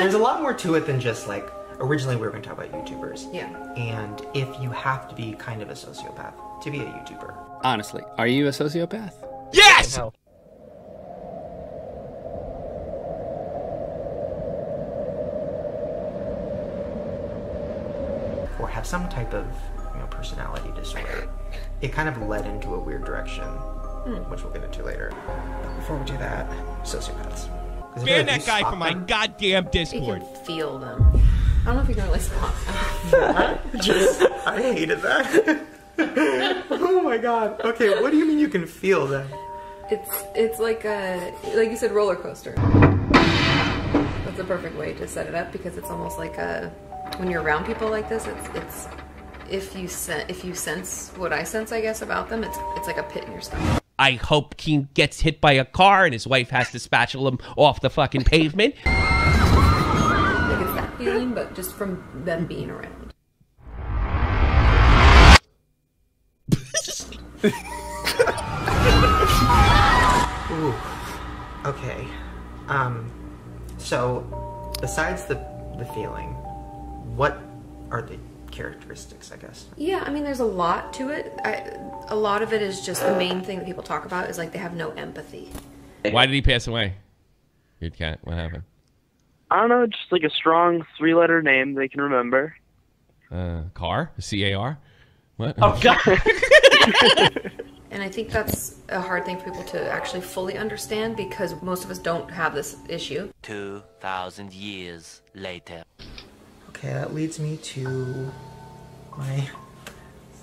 There's a lot more to it than just like, originally we were going to talk about YouTubers. Yeah. And if you have to be kind of a sociopath to be a YouTuber. Honestly, are you a sociopath? Yes! Or have some type of, personality disorder. It kind of led into a weird direction, which we'll get into later. But before we do that, sociopaths. Ban that guy from my goddamn Discord. You can feel them. I don't know if you can really spot them. I hated that. Oh my god. Okay, what do you mean you can feel them? It's like you said, roller coaster. That's a perfect way to set it up because it's almost like when you're around people like this, it's if you sense what I sense, I guess, about them, it's like a pit in your stomach. I hope King gets hit by a car and his wife has to spatula him off the fucking pavement. Like it's that feeling, but just from them being around. Ooh. Okay. So besides the feeling, what are the characteristics, I guess? Yeah, I mean, there's a lot to it. A lot of it is just the main thing that people talk about is like they have no empathy. Why did he pass away? Good cat. What happened? I don't know, just like a strong 3-letter name they can remember. Car? C-A-R? What? Oh, God. And I think that's a hard thing for people to actually fully understand because most of us don't have this issue. 2,000 years later. Okay, that leads me to my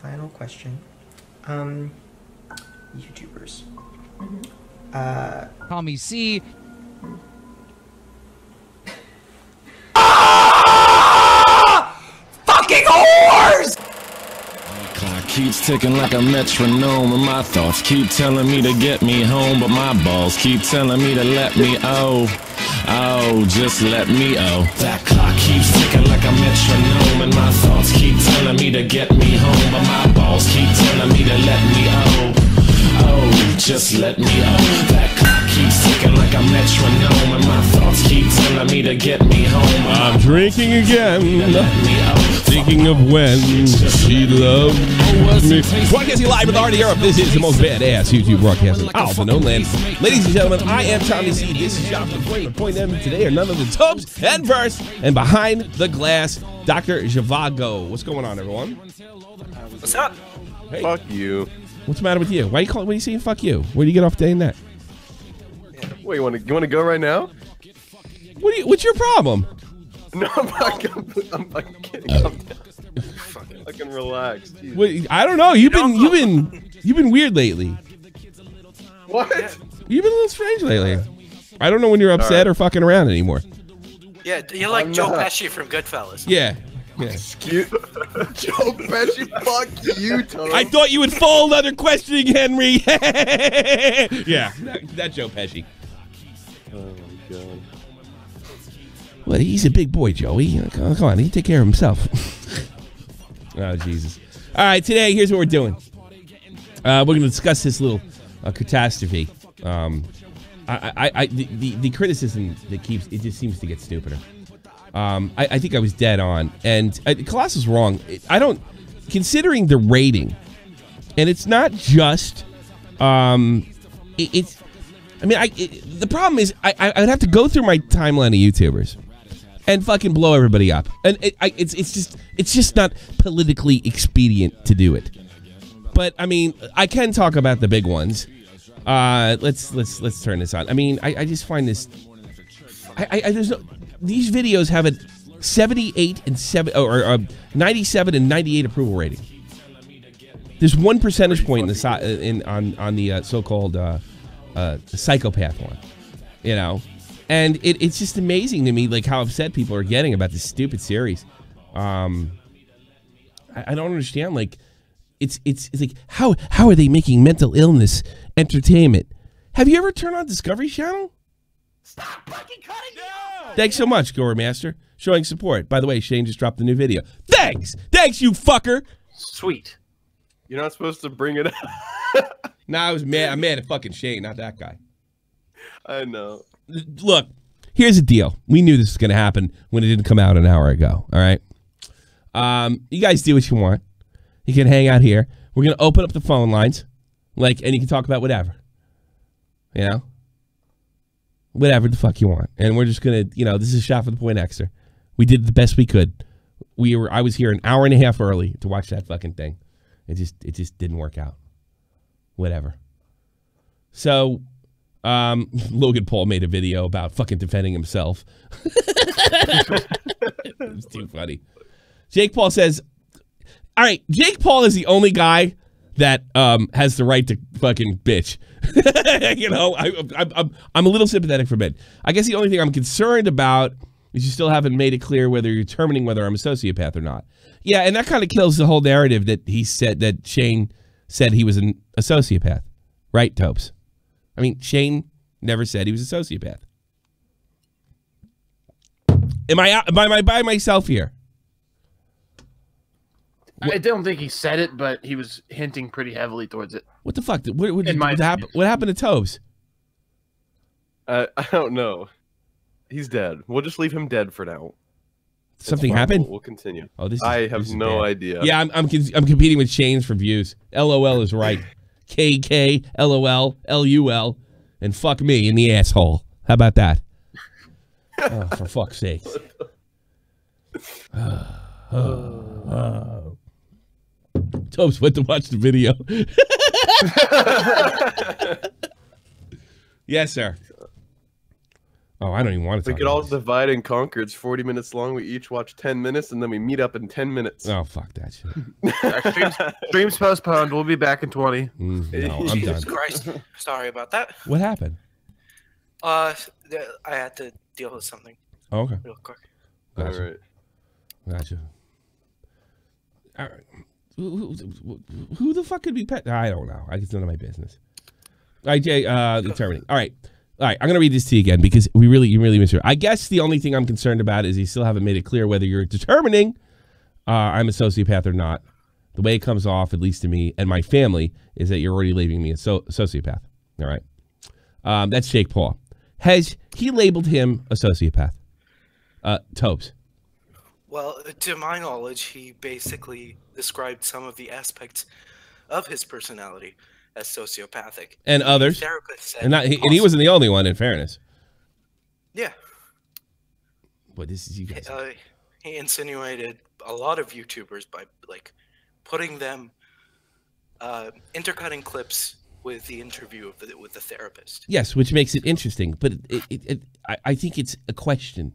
final question. YouTubers. Call me C. Fucking whores! Clock keeps ticking like a metronome, and my thoughts keep telling me to get me home, but my balls keep telling me to let me just let me That clock keeps ticking like a metronome, and my thoughts keep telling me to get me home, but my balls keep telling me to let me just let me That clock keeps ticking like a metronome, and my thoughts keep telling me to get me home. I'm drinking again, thinking of when she loved me. Broadcasting live with Art Europe, this is the most badass YouTube broadcast in all the known land. Ladies and gentlemen, I am Tommy C. This is Shop the Point. The point them today are none other than Tobes and Versts, and behind the glass, Dr. Zhivago. What's going on, everyone? What's up? Hey. Fuck you. What's the matter with you? Why are you saying fuck you? Where do you get off saying that? What, you want to go right now? What's your problem? No, I'm fucking kidding. I'm fucking relax. Wait, I don't know. You've been weird lately. What? You've been a little strange lately. I don't know when you're upset or fucking around anymore. Yeah, you're like Joe Pesci from Goodfellas. Yeah. Excuse Joe Pesci, fuck you, Tony. I thought you would fold other questioning, Henry. Yeah, that Joe Pesci. Oh my god. Well, he's a big boy, Joey. Come on, he can take care of himself. Oh, Jesus. All right, today, here's what we're doing. We're going to discuss this little catastrophe. The criticism that it just seems to get stupider. I think I was dead on, and Colossus wrong. Considering the rating, and it's not just, the problem is I'd have to go through my timeline of YouTubers and fucking blow everybody up, and it's just not politically expedient to do it. But I mean, I can talk about the big ones. Let's turn this on. I mean, I just find this. These videos have a 78 and 97 and 98 approval rating. There's 1 percentage point on the so-called psychopath one, and it's just amazing to me like how upset people are getting about this stupid series. I don't understand. Like, it's like how are they making mental illness entertainment? Have you ever turned on Discovery Channel? Stop fucking cutting me off! Thanks so much, Gore Master, showing support. By the way, Shane just dropped a new video. Thanks, you fucker. Sweet. You're not supposed to bring it up. Nah, I'm mad at fucking Shane, not that guy. I know. Look, here's the deal. We knew this was going to happen when it didn't come out an hour ago. All right. You guys do what you want. You can hang out here. We're going to open up the phone lines, and you can talk about whatever. You know? Whatever the fuck you want. And we're just going to, this is Shot for the Point Extra. We did the best we could. I was here an hour and a half early to watch that fucking thing. It just didn't work out. Whatever. So, Logan Paul made a video about fucking defending himself. It's too funny. Jake Paul says, all right, Jake Paul is the only guy that has the right to fucking bitch. I'm a little sympathetic for Ben. I guess the only thing I'm concerned about is you still haven't made it clear whether you're determining whether I'm a sociopath or not. Yeah, and that kind of kills the whole narrative that he said that Shane said he was a sociopath. Right, Tobes? I mean, Shane never said he was a sociopath. Am I by myself here? I don't think he said it, but he was hinting pretty heavily towards it. What the fuck? What happened to Tobes? I don't know. He's dead. We'll just leave him dead for now. Something happened? We'll continue. Oh, I have no idea. Yeah, I'm competing with Shane's for views. LOL is right. KK, LOL, LUL, and fuck me in the asshole. How about that? Oh, for fuck's sake. Tobes went to watch the video. Yes, sir. Oh, I don't even want to talk We could all divide and conquer. It's 40 minutes long. We each watch 10 minutes, and then we meet up in 10 minutes. Oh, fuck that shit. Streams postponed. We'll be back in 20. No, I'm Jesus done. Christ. Sorry about that. What happened? I had to deal with something. Oh, okay. Real quick. Gotcha. All right. Gotcha. All right. Who the fuck could be pet? I don't know. It's none of my business. All right, Jay, determining. All right. I'm going to read this to you again because you really missed it. I guess the only thing I'm concerned about is you still haven't made it clear whether you're determining I'm a sociopath or not. The way it comes off, at least to me and my family, is that you're already labeling me a sociopath. All right. That's Jake Paul. Has he labeled him a sociopath? Tobes. Well, to my knowledge, he basically described some of the aspects of his personality as sociopathic. And others. And he wasn't the only one, in fairness. Yeah. But this is you guys. He insinuated a lot of YouTubers by putting them intercutting clips with the interview with the therapist. Yes, which makes it interesting, but I think it's a question.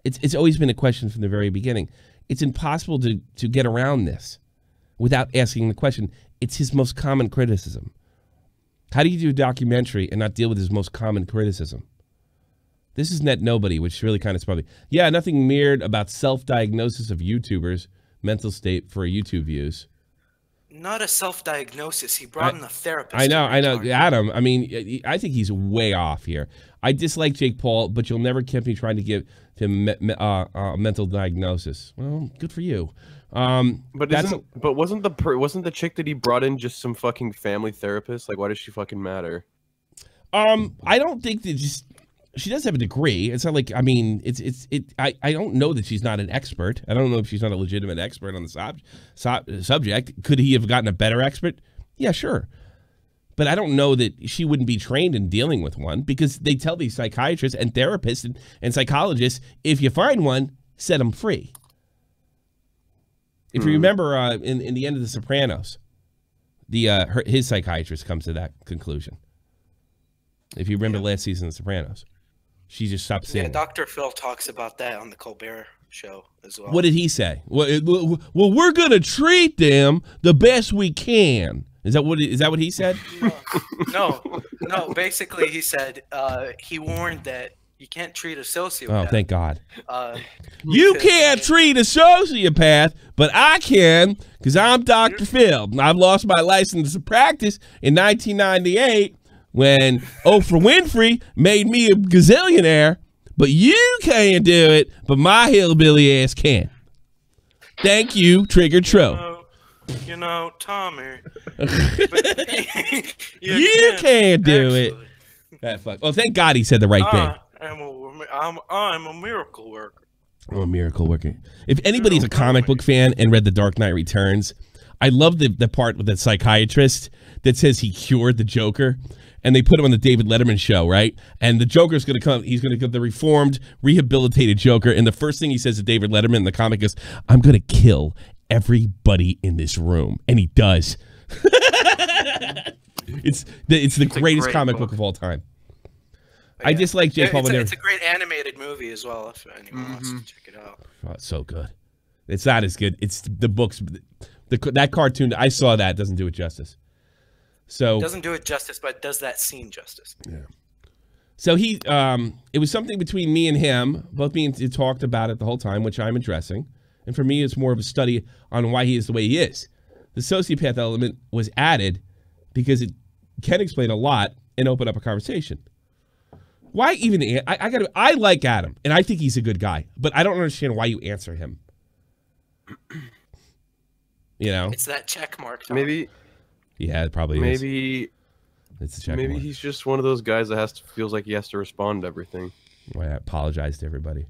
It's always been a question from the very beginning. It's impossible to get around this without asking the question. It's his most common criticism. How do you do a documentary and not deal with his most common criticism? This is Net Nobody, which really kind of spun me. Yeah, nothing weird about self-diagnosis of YouTubers' mental state for YouTube views. Not a self-diagnosis. He brought in a therapist. I know. Adam, I mean, I think he's way off here. I dislike Jake Paul, but you'll never catch me trying to give him a mental diagnosis. Well, good for you. But wasn't the chick that he brought in just some fucking family therapist? Like, why does she fucking matter? I don't think that she does have a degree. It's not like, I mean, I don't know that she's not an expert. I don't know if she's not a legitimate expert on the subject. Could he have gotten a better expert? Yeah, sure. But I don't know that she wouldn't be trained in dealing with one, because they tell these psychiatrists and therapists and psychologists, if you find one, set them free. If you remember in the end of The Sopranos, his psychiatrist comes to that conclusion. If you remember last season of The Sopranos, she just stopped saying. Yeah, Dr. Phil talks about that on the Colbert Show as well. What did he say? Well, we're going to treat them the best we can. Is that what he said? No. Basically, he said he warned that you can't treat a sociopath. Oh, thank God. You can't treat a sociopath, but I can, because I'm Dr. Phil. I've lost my license to practice in 1998 when Oprah Winfrey made me a gazillionaire, but you can't do it, but my hillbilly ass can. Thank you, Trigger Tro. You know, Tommy. you can't do it. That fuck. Oh, thank God he said the right thing. I'm a miracle worker. Oh, a miracle worker. If anybody's a comic book fan and read The Dark Knight Returns, I love the part with the psychiatrist that says he cured the Joker, and they put him on the David Letterman show, right? And the Joker's going to come. He's going to get the reformed, rehabilitated Joker, and the first thing he says to David Letterman in the comic is, "I'm going to kill everybody in this room," and he does. It's the greatest comic book of all time. I just like Jake Paul. It's a great animated movie as well. If anyone wants to check it out. Oh, it's so good. It's not as good. It's the books. That cartoon, I saw that, doesn't do it justice. So it doesn't do it justice, but does that scene justice? Yeah. So it was something between me and him. Both me and he talked about it the whole time, which I'm addressing. And for me, it's more of a study on why he is the way he is. The sociopath element was added because it can explain a lot and open up a conversation. Why even? I like Adam, and I think he's a good guy, but I don't understand why you answer him. You know, it's that check mark. Tom. Maybe. Yeah, it probably is. Maybe it's a check maybe mark. He's just one of those guys that feels like he has to respond to everything. Why I apologize to everybody.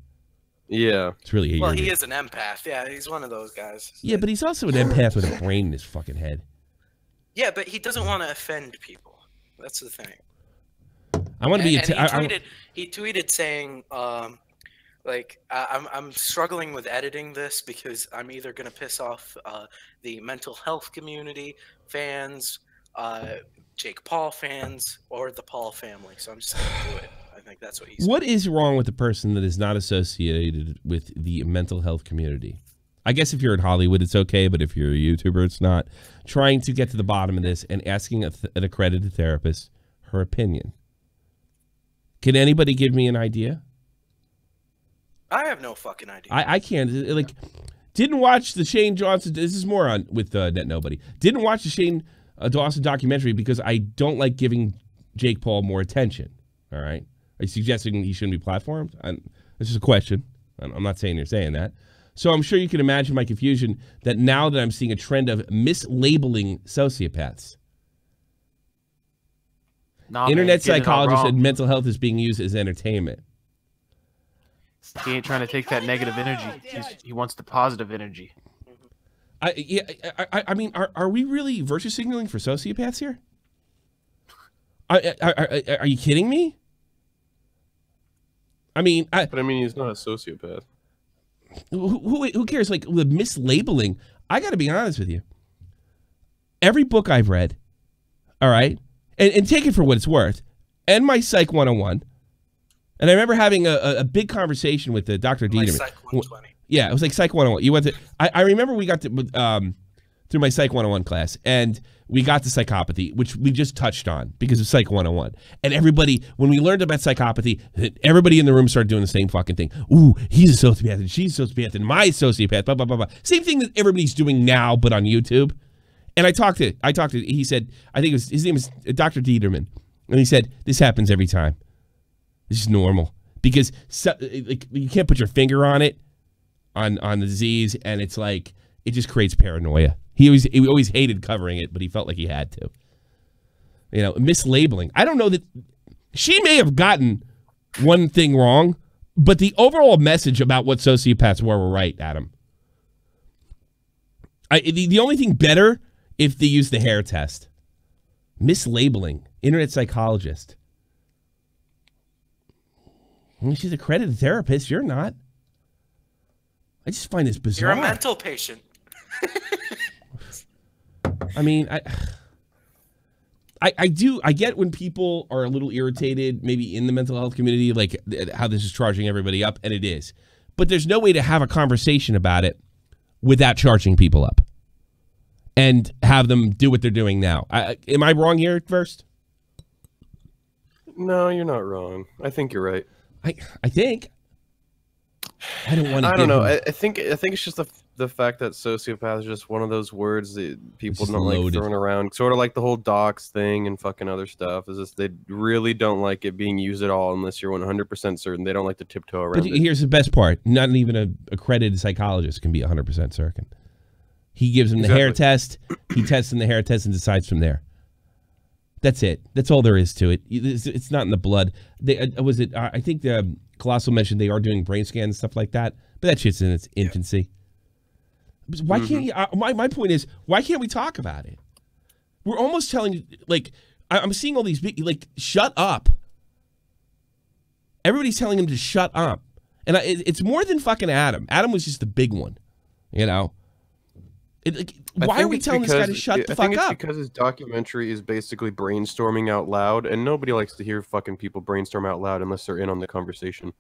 Yeah, it's really. Well, he is an empath. Yeah, he's one of those guys. Yeah, but he's also an empath with a brain in his fucking head. Yeah, but he doesn't want to offend people. That's the thing. I want to be. He tweeted saying, like, I'm struggling with editing this because I'm either gonna piss off the mental health community fans, Jake Paul fans, or the Paul family. So I'm just gonna do it. I think that's what he said. What is wrong with a person that is not associated with the mental health community? I guess if you're in Hollywood, it's okay, but if you're a YouTuber, it's not. Trying to get to the bottom of this and asking an accredited therapist her opinion. Can anybody give me an idea? I have no fucking idea. I can't. Like, didn't watch the Shane Johnson. This is more on with Net Nobody. Didn't watch the Shane Dawson documentary because I don't like giving Jake Paul more attention. All right. Are you suggesting he shouldn't be platformed? This is a question. I'm not saying you're saying that. So I'm sure you can imagine my confusion that now that I'm seeing a trend of mislabeling sociopaths. Internet psychologists and mental health is being used as entertainment. He ain't trying to take that negative energy. He wants the positive energy. I mean, are we really virtue signaling for sociopaths here? Are you kidding me? I mean, but I mean, he's not a sociopath. Who cares? Like, the mislabeling. I got to be honest with you. Every book I've read, all right, and take it for what it's worth, and my Psych 101. And I remember having a big conversation with Dr. Dieterman. Psych 120. Yeah, it was like Psych 101. You went to. I remember we got to through my Psych 101 class, and we got to psychopathy, which we just touched on because of Psych 101. And everybody, when we learned about psychopathy, everybody in the room started doing the same fucking thing. Ooh, he's a sociopath, and she's a sociopath, and my sociopath, blah, blah, blah, blah. Same thing that everybody's doing now, but on YouTube. And I talked to, he said, I think his name is Dr. Dieterman. And he said, this happens every time. This is normal. Because like, you can't put your finger on it, on the disease, and it's like, it just creates paranoia. He always hated covering it, but he felt like he had to. You know, mislabeling. I don't know that she may have gotten one thing wrong, but the overall message about what sociopaths were right, Adam. The only thing better if they use the hair test. Mislabeling. Internet psychologist. Well, she's a accredited therapist. You're not. I just find this bizarre. You're a mental patient. I mean, I get when people are a little irritated, maybe in the mental health community, like how this is charging everybody up, and it is. But there's no way to have a conversation about it without charging people up and have them do what they're doing now. Am I wrong here, Versts? No, you're not wrong. I think you're right. I think. I don't want to. I don't know. I think it's just the fact that sociopath is just one of those words that people don't like throwing around. Sort of like the whole docs thing and fucking other stuff. Is just they really don't like it being used at all unless you're 100% certain. They don't like to tiptoe around. But here's the best part: not even an accredited psychologist can be 100% certain. He gives him the hair test. He tests in the hair test and decides from there. That's it. That's all there is to it. It's not in the blood. I think Colossal mentioned they are doing brain scans and stuff like that, but that shit's in its infancy. Why can't you? My point is, why can't we talk about it? We're almost telling, like, I'm seeing all these big, like, shut up. Everybody's telling him to shut up. And it's more than fucking Adam. Adam was just the big one, you know? Why are we telling this guy to shut the fuck up? I think it's because his documentary is basically brainstorming out loud, and nobody likes to hear fucking people brainstorm out loud unless they're in on the conversation.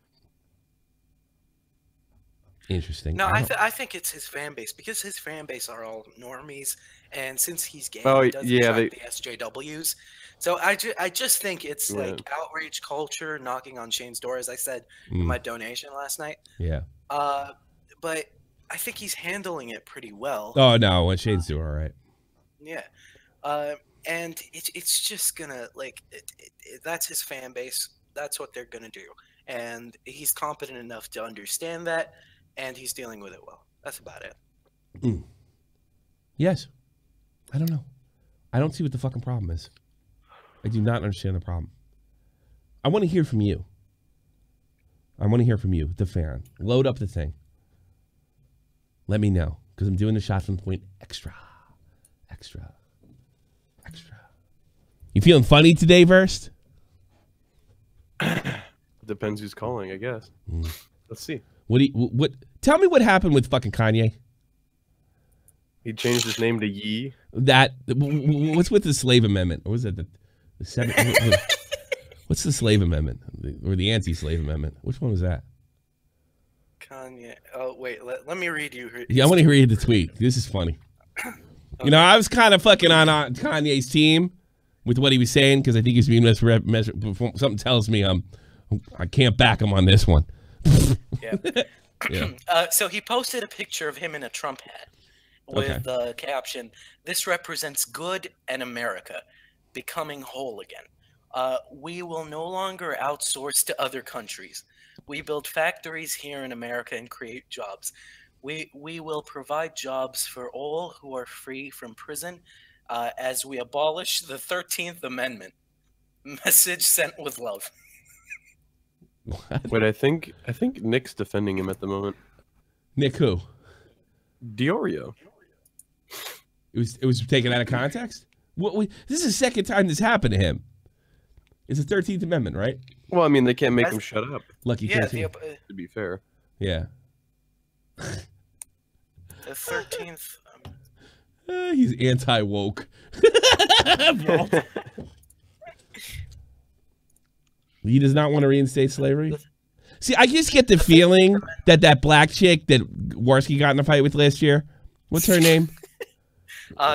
Interesting. No, I think it's his fan base, because his fan base are all normies, and since he's gay, he doesn't attract the SJWs. So I just think it's like outrage culture knocking on Shane's door, as I said in my donation last night. Yeah. But I think he's handling it pretty well. Oh no, what Shane's doing all right. Yeah. And it's just gonna, like, that's his fan base. That's what they're gonna do, and he's competent enough to understand that, and he's dealing with it well. That's about it. Yes. I don't know. I don't see what the fucking problem is. I do not understand the problem. I want to hear from you. I want to hear from you, the fan. Load up the thing. Let me know, because I'm doing the shot from the point extra. Extra. Extra. You feeling funny today, Versts? Depends who's calling, I guess. Let's see. What? Tell me what happened with fucking Kanye. He changed his name to Yee. What's with the slave amendment? Or was it the what's the slave amendment? Or the anti-slave amendment? Which one was that? Kanye. Oh, wait. Let me read you. Yeah, I want to read the tweet. This is funny. Okay. You know, I was kind of fucking on Kanye's team with what he was saying, because I think he's being misrepresented. Something tells me I can't back him on this one. Yeah. So he posted a picture of him in a Trump hat with the caption, "This represents good and America becoming whole again. We will no longer outsource to other countries. We build factories here in America and create jobs. We will provide jobs for all who are free from prison as we abolish the 13th Amendment. Message sent with love." Wait, I think Nick's defending him at the moment. Nick who? DeOrio. It was taken out of context? This is the second time this happened to him. It's the 13th Amendment, right? Well, I mean, they can't make him shut up. Lucky 13. To be fair. Yeah. The 13th. He's anti-woke. He does not want to reinstate slavery? See, I just get the feeling that black chick that Warski got in a fight with last year, what's her name?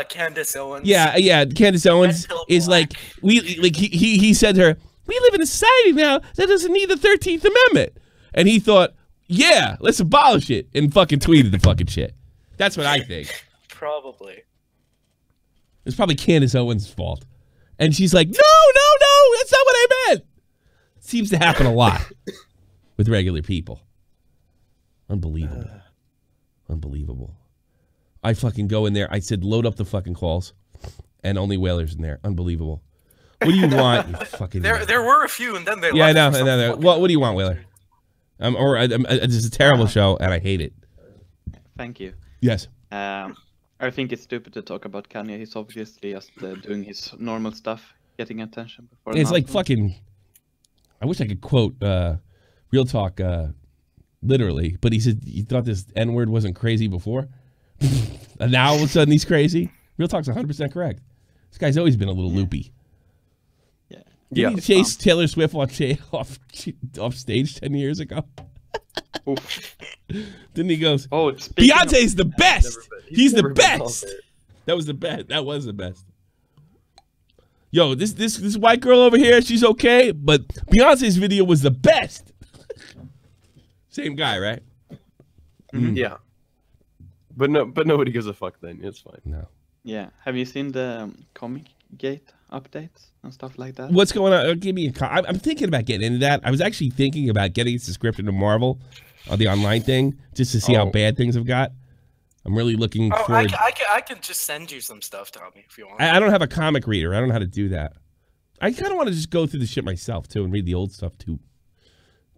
Candace Owens. Yeah, Candace Owens is like, he said to her, "We live in a society now that doesn't need the 13th Amendment." And he thought, yeah, let's abolish it, and fucking tweeted the fucking shit. That's what I think. Probably. It's probably Candace Owens' fault. And she's like, no, that's not what I meant. Seems to happen a lot with regular people. Unbelievable. Unbelievable. I fucking go in there. I said, load up the fucking calls. And only whalers in there. Unbelievable. What do you want, you fucking... There were a few, and then they left. Yeah, I know. What do you want, Whaler? This is a terrible show, and I hate it. Thank you. Yes. I think it's stupid to talk about Kanye. He's obviously just doing his normal stuff, getting attention. Before it's like fucking... I wish I could quote Real Talk literally, but he said he thought this N-word wasn't crazy before. And now all of a sudden he's crazy. Real Talk's 100% correct. This guy's always been a little loopy. Yeah. Didn't he chase Taylor Swift off stage 10 years ago? Didn't he go, Beyonce's the best. He's the best. That was the best. That was the best. Yo, this white girl over here, she's okay, but Beyonce's video was the best. Same guy, right? Mm-hmm. Yeah. But nobody gives a fuck then. It's fine. No. Yeah. Have you seen the Comic Gate updates and stuff like that? What's going on? Give me I'm thinking about getting into that. I was actually thinking about getting a subscription to Marvel on the online thing just to see how bad things have got. I'm really looking forward. I can just send you some stuff, Tommy, if you want. I don't have a comic reader. I don't know how to do that. I kind of want to just go through the shit myself too and read the old stuff too.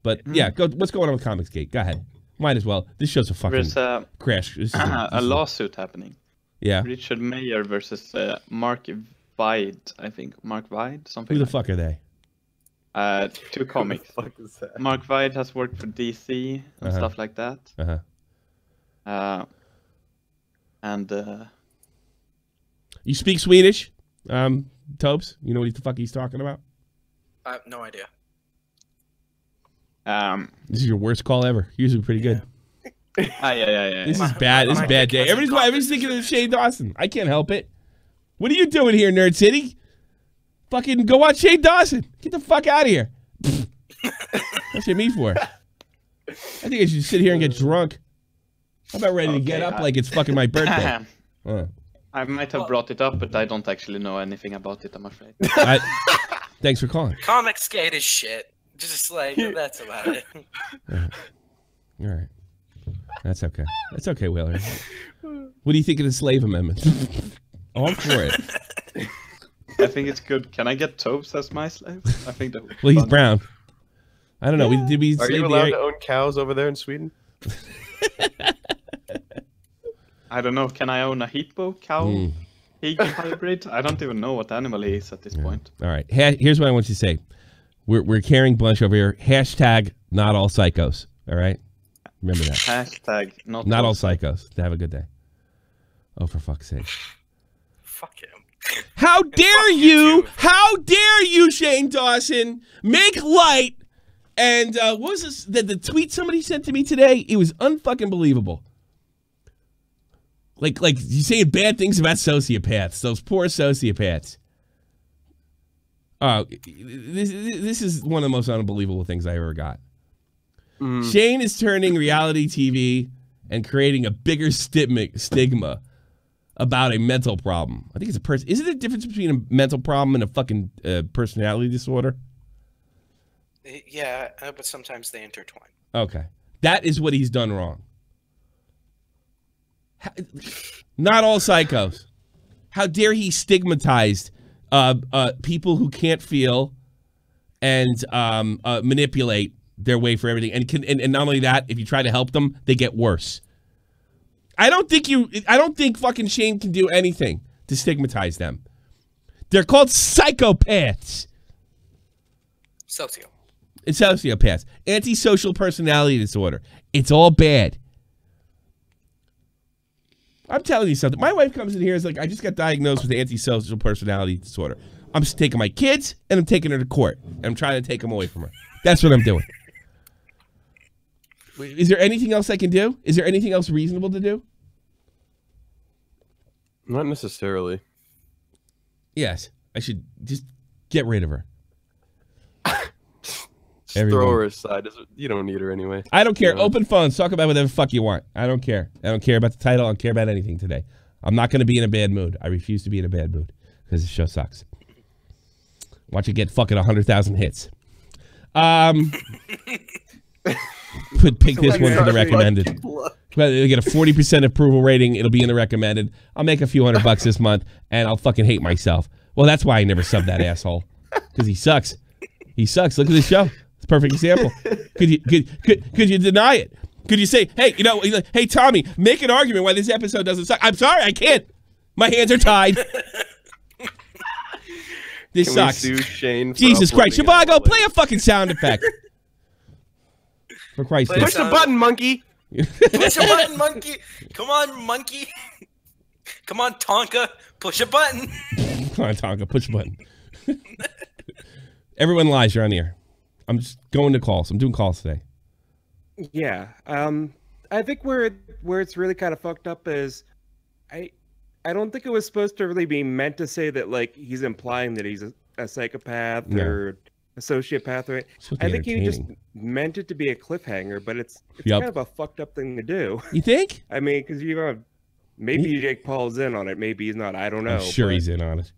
But yeah, what's going on with Comicsgate? Go ahead. Might as well. This show's a fucking crash. This is a lawsuit happening. Yeah. Richard Mayer versus Mark Vide, I think. Mark Vide, something. Who the fuck are they? Two comics. What the fuck is that? Mark Vide has worked for DC and stuff like that. And you speak Swedish, Tobes? You know what the fuck he's talking about? I have no idea. This is your worst call ever. Usually pretty good. Yeah. This is bad. This is a bad day. Everybody's thinking of Shane Dawson. I can't help it. What are you doing here, Nerd City? Fucking go watch Shane Dawson. Get the fuck out of here. What's your meat for? I think I should sit here and get drunk. How about ready to get up like it's fucking my birthday? I might have brought it up, but I don't actually know anything about it, I'm afraid. Thanks for calling. Comicsgate is shit. Just like, that's about it. All right. That's okay. That's okay, Wheeler. What do you think of the slave amendment? Oh, I'm for it. I think it's good. Can I get Tobes as my slave? I think that would be Well, he's fun. brown. I don't know. Did we Are you allowed to own cows over there in Sweden? I don't know. Can I own a Hippo cow? Pig hybrid? I don't even know what animal he is at this point. All right. Here's what I want you to say. We're carrying bunch over here. Hashtag not all psychos. All right? Remember that. Hashtag not all psychos. Have a good day. Oh, for fuck's sake. Fuck him. How dare you? How dare you, Shane Dawson, make light? And what was this? The tweet somebody sent to me today? It was unfucking believable. Like you saying bad things about sociopaths, those poor sociopaths. Oh, this is one of the most unbelievable things I ever got. Shane is turning reality TV and creating a bigger stigma about a mental problem. I think it's a person. Is it a difference between a mental problem and a fucking personality disorder? Yeah, but sometimes they intertwine. Okay. That is what he's done wrong. Not all psychos. How dare he stigmatize people who can't feel and manipulate their way for everything. And not only that, if you try to help them, they get worse. I don't think fucking Shane can do anything to stigmatize them. They're called psychopaths. It's sociopaths. Antisocial personality disorder. It's all bad. I'm telling you something. My wife comes in here and is like, I just got diagnosed with antisocial personality disorder. I'm just taking my kids and I'm taking her to court. And I'm trying to take them away from her. That's what I'm doing. Is there anything else I can do? Is there anything else reasonable to do? Not necessarily. Yes. I should just get rid of her. Throw her aside. You don't need her anyway. I don't care. Open phones. Talk about whatever the fuck you want. I don't care. I don't care about the title. I don't care about anything today. I'm not going to be in a bad mood. I refuse to be in a bad mood because the show sucks. Watch it get fucking 100,000 hits. Pick this one for the recommended. Well, it'll get a 40% approval rating. It'll be in the recommended. I'll make a few $100 this month, and I'll fucking hate myself. Well, that's why I never subbed that asshole, because he sucks. He sucks. Look at this show. It's a perfect example. Could you deny it? Could you say, hey, hey, Tommy, make an argument why this episode doesn't suck? I'm sorry, I can't. My hands are tied. This sucks. We sue Shane for Jesus Christ. uploading Shabago, play a fucking sound effect. For Christ's sake. Push the button, monkey. Push a button, monkey. Come on, monkey. Come on, Tonka. Push a button. Come on, Tonka. Push a button. Everyone lies. You're on the air. I'm just going to calls. I'm doing calls today. Yeah. I think where it's really kind of fucked up is I don't think it was supposed to really be meant to say that, like, he's implying that he's a psychopath or a sociopath, right? I think he just meant it to be a cliffhanger, but it's kind of a fucked up thing to do. You think? I mean, because maybe Jake Paul's in on it, maybe he's not. I don't know. I'm sure he's in on it.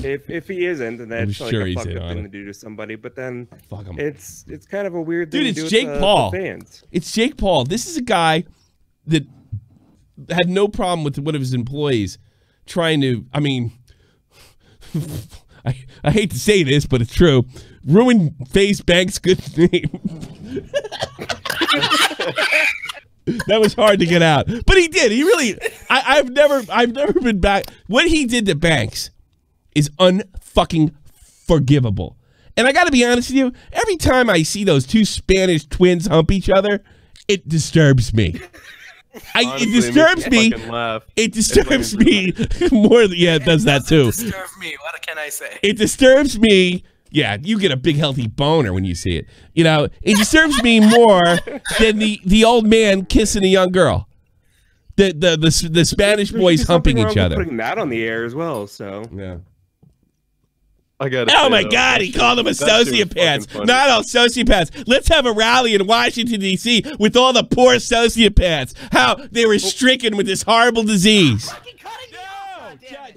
If he isn't, then that's like a fucked up thing to do to somebody. But then it's kind of a weird thing to do it's Jake Paul. with fans. It's Jake Paul. This is a guy that had no problem with one of his employees trying to, I hate to say this, but it's true. Ruin Face Bank's good name. That was hard to get out, but he did. He really. I've never been back. What he did to Banks is unfucking forgivable. And I got to be honest with you. Every time I see those two Spanish twins hump each other, it disturbs me. Honestly, it disturbs me. It disturbs me more. Yeah, it does that too. Disturb me. What can I say? It disturbs me. Yeah, you get a big healthy boner when you see it. You know, it disturbs me more than the old man kissing a young girl. The Spanish boys humping each other. Putting that on the air as well. So yeah. I got. Oh my God! He called them a sociopaths. Not all sociopaths. Let's have a rally in Washington D.C. with all the poor sociopaths. How they were stricken with this horrible disease.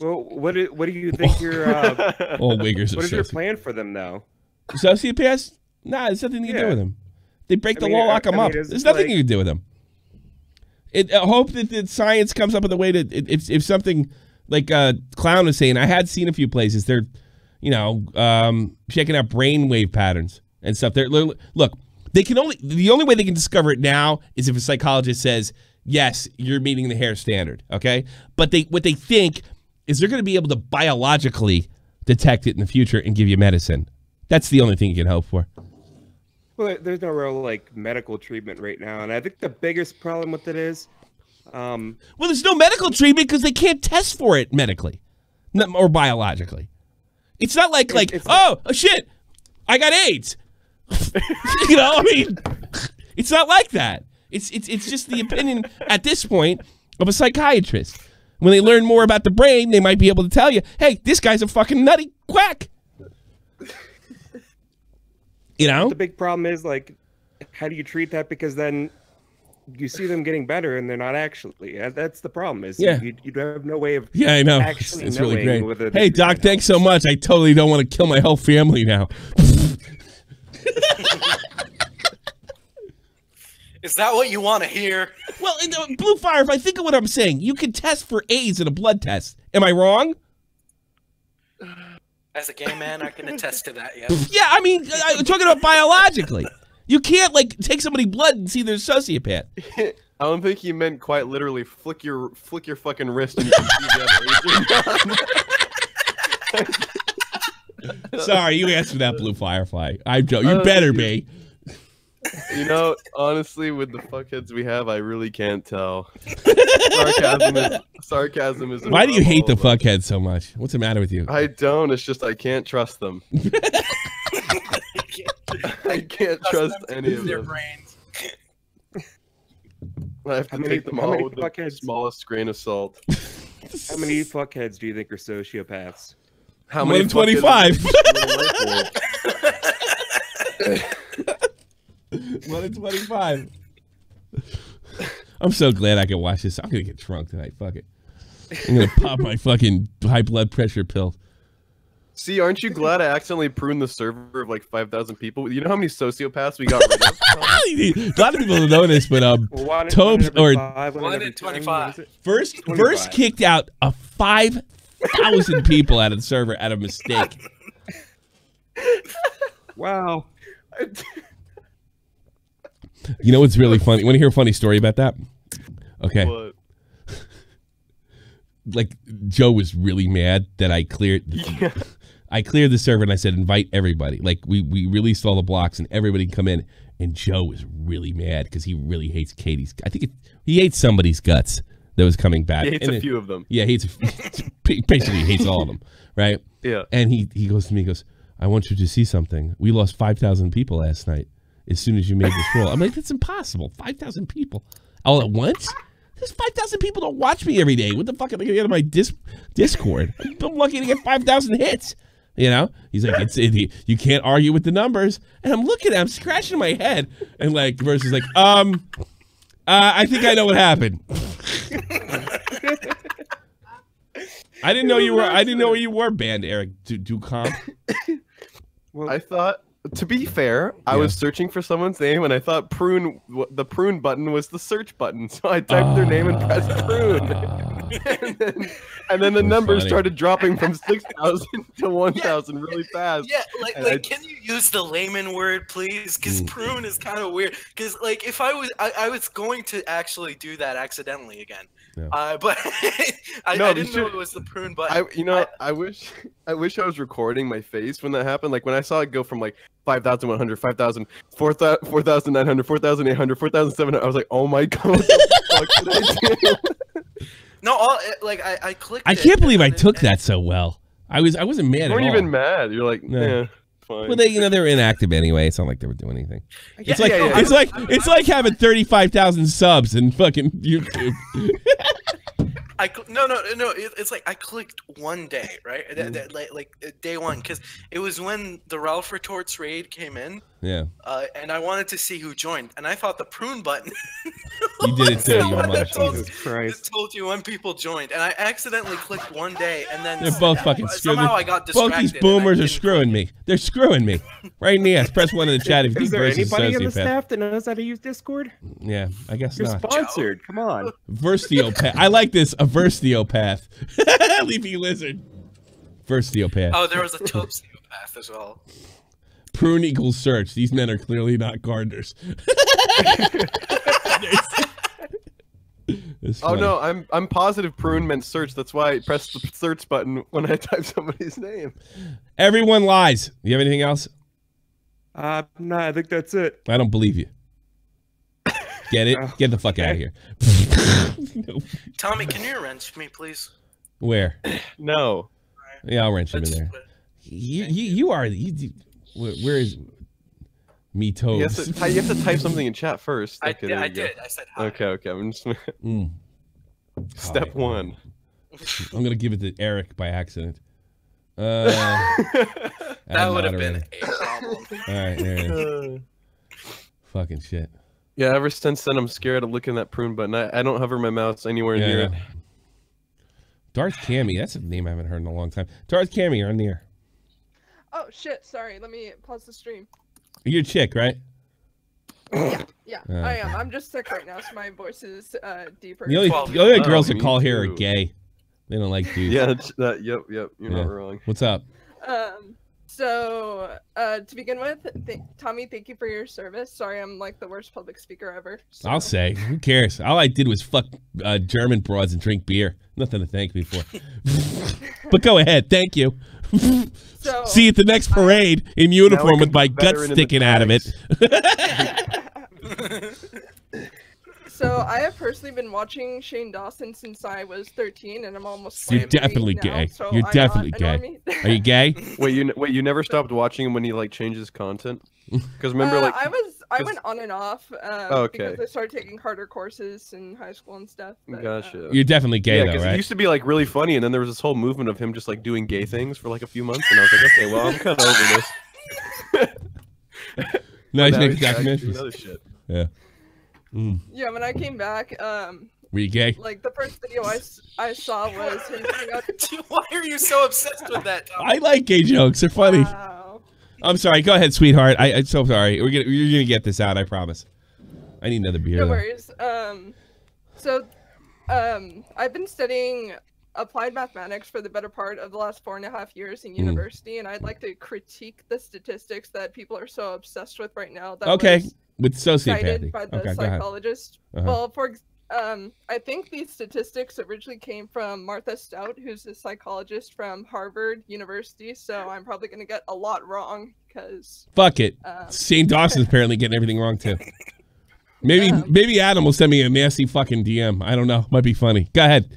Well, what do you think your all wiggers? What is your plan for them though? Sociopaths? Nah, there's nothing you can do with them. They break the law, lock them up. There's nothing you can do with them. I hope that science comes up with a way to if something like Clown was saying. I had seen a few places. They're checking out brainwave patterns and stuff. Look, they can the only way they can discover it now is if a psychologist says, yes, you're meeting the hair standard, okay? But what they think is they're going to be able to biologically detect it in the future and give you medicine. That's the only thing you can hope for. Well, there's no real medical treatment right now, and I think the biggest problem with it is, well, there's no medical treatment because they can't test for it medically or biologically. It's not like oh shit, I got AIDS. I mean, it's not like that. It's just the opinion at this point of a psychiatrist. When they learn more about the brain, they might be able to tell you, hey, this guy's a fucking nutty quack. The big problem is how do you treat that? Because then you see them getting better and they're not actually. That's the problem. Is you have no way of I know. Actually it's really great. Whether hey, Doc, thanks so much. I totally don't want to kill my whole family now. Is that what you want to hear? Well, Blue Fire, if I think of what I'm saying, you can test for AIDS in a blood test. Am I wrong? As a gay man, I can attest to that, yeah. Yeah, I mean, I'm talking about biologically. You can't, take somebody's blood and see they're a sociopath. I don't think he meant quite literally flick your fucking wrist and you can see the AIDS. Sorry, you answered that, Blue Firefly. I'm joking. You better be. Honestly, with the fuckheads we have, I really can't tell. Sarcasm is. Why do you hate the fuckheads so much? What's the matter with you? I don't. It's just I can't trust them. I can't trust any of them. Brains. I have to take them all with the smallest grain of salt. How many fuckheads do you think are sociopaths? How many? 25. 1 in 25. I'm so glad I can watch this. I'm gonna get drunk tonight. Fuck it. I'm gonna pop my fucking high blood pressure pill. See, aren't you glad I accidentally pruned the server of 5,000 people? You know how many sociopaths we got rid of? A lot of people don't know this, but Tobes or 1 in 25. Versts kicked out 5,000 people out of the server out of mistake. Wow. You know what's really funny? Want to hear a funny story about that? Okay. What? Joe was really mad that I cleared. Yeah. I cleared the server and I said invite everybody. We released all the blocks and everybody can come in. And Joe was really mad because he really hates Katie's. I think he hates somebody's guts that was coming back. He hates a few of them. Yeah, basically he hates all of them, right? Yeah. And he goes to me, he goes, I want you to see something. We lost 5,000 people last night. As soon as you made this roll, I'm like, that's impossible. 5,000 people all at once? There's 5,000 people don't watch me every day. What the fuck am I gonna get on my Discord? I'm lucky to get 5,000 hits. He's like, you can't argue with the numbers. And I'm looking at him, scratching my head, and Versts is like, I think I know what happened. I didn't know you were banned, Eric Ducomp. Well, I thought. To be fair, I was searching for someone's name, and I thought the prune button was the search button, so I typed their name and pressed prune. and then the That's numbers funny. started dropping from 6,000 to 1,000 really fast. Yeah, And like can you use the layman word, please? Because prune is kind of weird. Because like if I was going to actually do that accidentally again, Yeah. but I No, didn't know it was the prune button. I wish I was recording my face when that happened. Like when I saw it go from like 5,100, 5,000, 4,900, 4,800, 4,700. I was like, oh my god, what the fuck did I do? No, I clicked. I can't believe I took that so well. I wasn't mad at You all. weren't even mad. You're like, No. yeah, fine. Well, they were inactive anyway. It's not like they were doing anything. Yeah, It's like having 35,000 subs in fucking YouTube. No. It's like I clicked one day, right? Like day one, because it was when the Ralph Retorts raid came in. Yeah. And I wanted to see who joined, and I thought the prune button. You did it too. You It told you when people joined, and I accidentally clicked one day, and then They're both fucking screwed. somehow I got distracted. Both these boomers are screwing me. They're screwing me. Right in the ass. Press 1 in the chat if you Is think there Versts is anybody on the sociopath. staff that knows how to use Discord? Yeah, I guess You're not. sponsored. Come on. Verstiopath. I like this. A Verstiopath. Leafy Lizard. Verstiopath. Oh, there was a Tobes as well. Prune equals search. These men are clearly not gardeners. Oh no, I'm positive prune meant search. That's why I pressed the search button when I type somebody's name. Everyone lies. You have anything else? No, I think that's it. I don't believe you. Get it? Get the fuck out of here. Tommy, can you wrench me, please? Where? No. Yeah, I'll wrench him in there. Where is me Tobes? You have to type something in chat first. Okay, there I you go. did. I said hi. Okay. I'm just Step Hi. 1. I'm gonna give it to Eric by accident. That would have been a problem. All right, there it is. Fucking shit. Yeah, ever since then I'm scared of looking at that prune button. I don't hover my mouse anywhere near it. Darth Cammy, that's a name I haven't heard in a long time. Darth Cammy, you're on the air. Oh shit! Sorry, let me pause the stream. You're a chick, right? Yeah, I am. I'm just sick right now, so my voice is deeper. The only girls that call here are gay. They don't like dudes. Yeah, yep. You're not wrong. What's up? So to begin with, Tommy, thank you for your service. Sorry, I'm like the worst public speaker ever. So. I'll say. Who cares? All I did was fuck German broads and drink beer. Nothing to thank me for. But go ahead. Thank you. So, see you at the next parade in uniform with my gut sticking out of it. So I have personally been watching Shane Dawson since I was 13, and I'm almost. You're definitely gay. So You're definitely gay. Are you gay? Wait, you never stopped watching him when he like changes content? Because remember, like I went on and off. Because I started taking harder courses in high school and stuff. But, gotcha. You're definitely gay though, right? It used to be like really funny, and then there was this whole movement of him just like doing gay things for like a few months, and I was like, okay, well, I'm kind of over this. No, he's making documentaries. documentaries. Shit. Yeah. Yeah, when I came back, were you gay? like the first video I saw was him coming out. Why are you so obsessed with that, Tom? I like gay jokes. They're funny. Wow. I'm sorry. Go ahead, sweetheart. I'm so sorry. You're gonna get this out. I promise. I need another beer. No though. worries. I've been studying applied mathematics for the better part of the last 4.5 years in university, and I'd like to critique the statistics that people are so obsessed with right now. That was with sociopathy. cited by the Okay, go ahead. psychologist. Well, I think these statistics originally came from Martha Stout, who's a psychologist from Harvard University. So I'm probably going to get a lot wrong because. Fuck it. Shane Dawson's apparently getting everything wrong too. Maybe Adam will send me a nasty fucking DM. I don't know. Might be funny. Go ahead.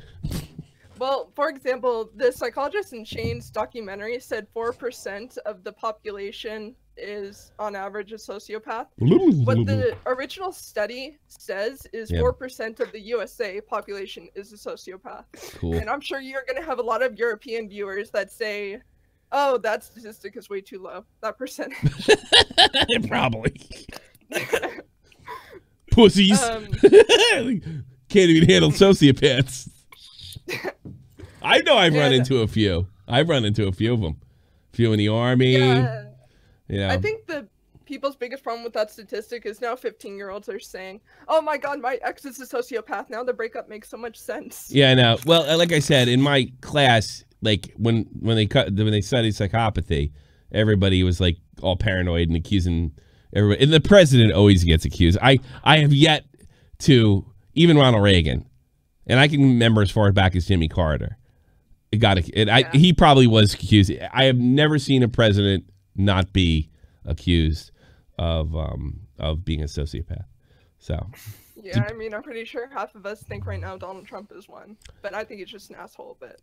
Well, for example, the psychologist in Shane's documentary said 4% of the population is, on average, a sociopath. What the original study says is 4% of the USA population is a sociopath. Cool. And I'm sure you're going to have a lot of European viewers that say, oh, that statistic is way too low, that percentage. Probably. Pussies. Can't even handle sociopaths. I know I've run into a few. I've run into a few of them. A few in the army. Yeah. You know. I think the people's biggest problem with that statistic is now 15-year-olds are saying, "Oh my God, my ex is a sociopath." Now the breakup makes so much sense. Yeah, I know. Well, like I said, in my class, like when they studied psychopathy, everybody was like all paranoid and accusing everybody. And the president always gets accused. I have yet to, even Ronald Reagan, and I can remember as far back as Jimmy Carter. He probably was accused. I have never seen a president not be accused of being a sociopath. So. Yeah, I mean, I'm pretty sure half of us think right now Donald Trump is one, but I think he's just an asshole. But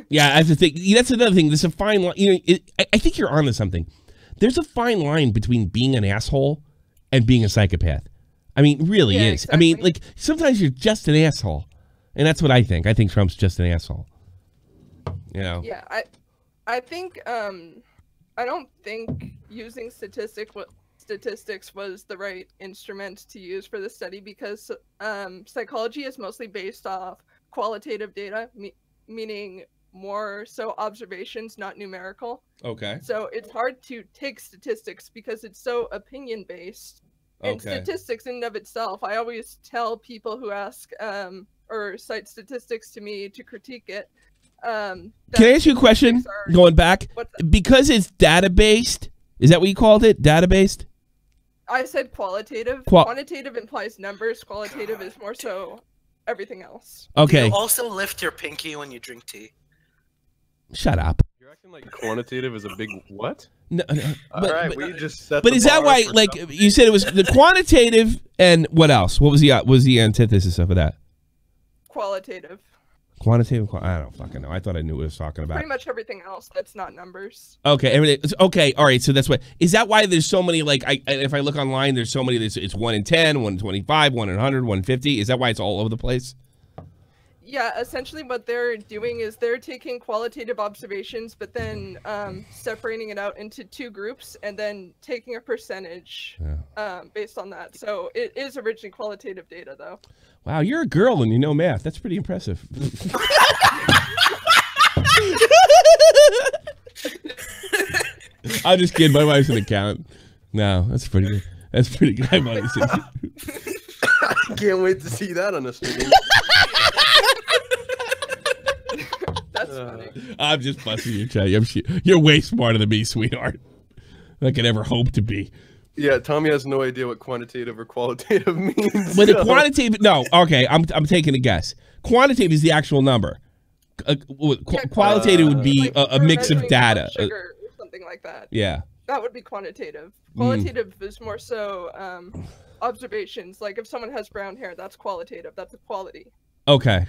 yeah, I have to think. That's another thing. There's a fine line. You know, I think you're onto something. There's a fine line between being an asshole and being a psychopath. I mean, really is. Exactly. I mean, like sometimes you're just an asshole, and that's what I think. I think Trump's just an asshole. You know. Yeah, I think I don't think using statistics was the right instrument to use for the study because psychology is mostly based off qualitative data, meaning more so observations, not numerical. Okay. So it's hard to take statistics because it's so opinion based. And statistics in and of itself, I always tell people who ask or cite statistics to me to critique it. Can I ask you a question? Going back, because it's data-based, is that what you called it? Data-based? I said qualitative. Quantitative implies numbers. Qualitative is more so everything else. Okay. Do you also lift your pinky when you drink tea? Shut up. You're acting like quantitative is a big what? No, all right, we just set. But is that why? Like you said, it was the quantitative and what else? What was the antithesis of that? Qualitative. Quantitative. I don't fucking know. I thought I knew what I was talking about. Pretty much everything else that's not numbers. Okay, everything. Okay, all right. So that's what. Is that why there's so many? Like, if I look online, there's so many. It's 1 in 10, 1 in 25, 1 in 100, 1 in 50. Is that why it's all over the place? Yeah, essentially what they're doing is they're taking qualitative observations, but then separating it out into 2 groups and then taking a percentage based on that. So it is originally qualitative data, though. Wow, you're a girl and you know math. That's pretty impressive. I'm just kidding. My wife's an accountant. No, that's pretty good. That's pretty good. I can't wait to see that on the screen. That's funny. I'm just busting your chat. You're way smarter than me, sweetheart. I could ever hope to be. Yeah, Tommy has no idea what quantitative or qualitative means. But the quantitative, no, okay, I'm taking a guess. Quantitative is the actual number. Qualitative would be like a mix of data. Sugar or something like that. Yeah. That would be quantitative. Qualitative is more so observations. Like if someone has brown hair, that's qualitative. That's a quality. Okay.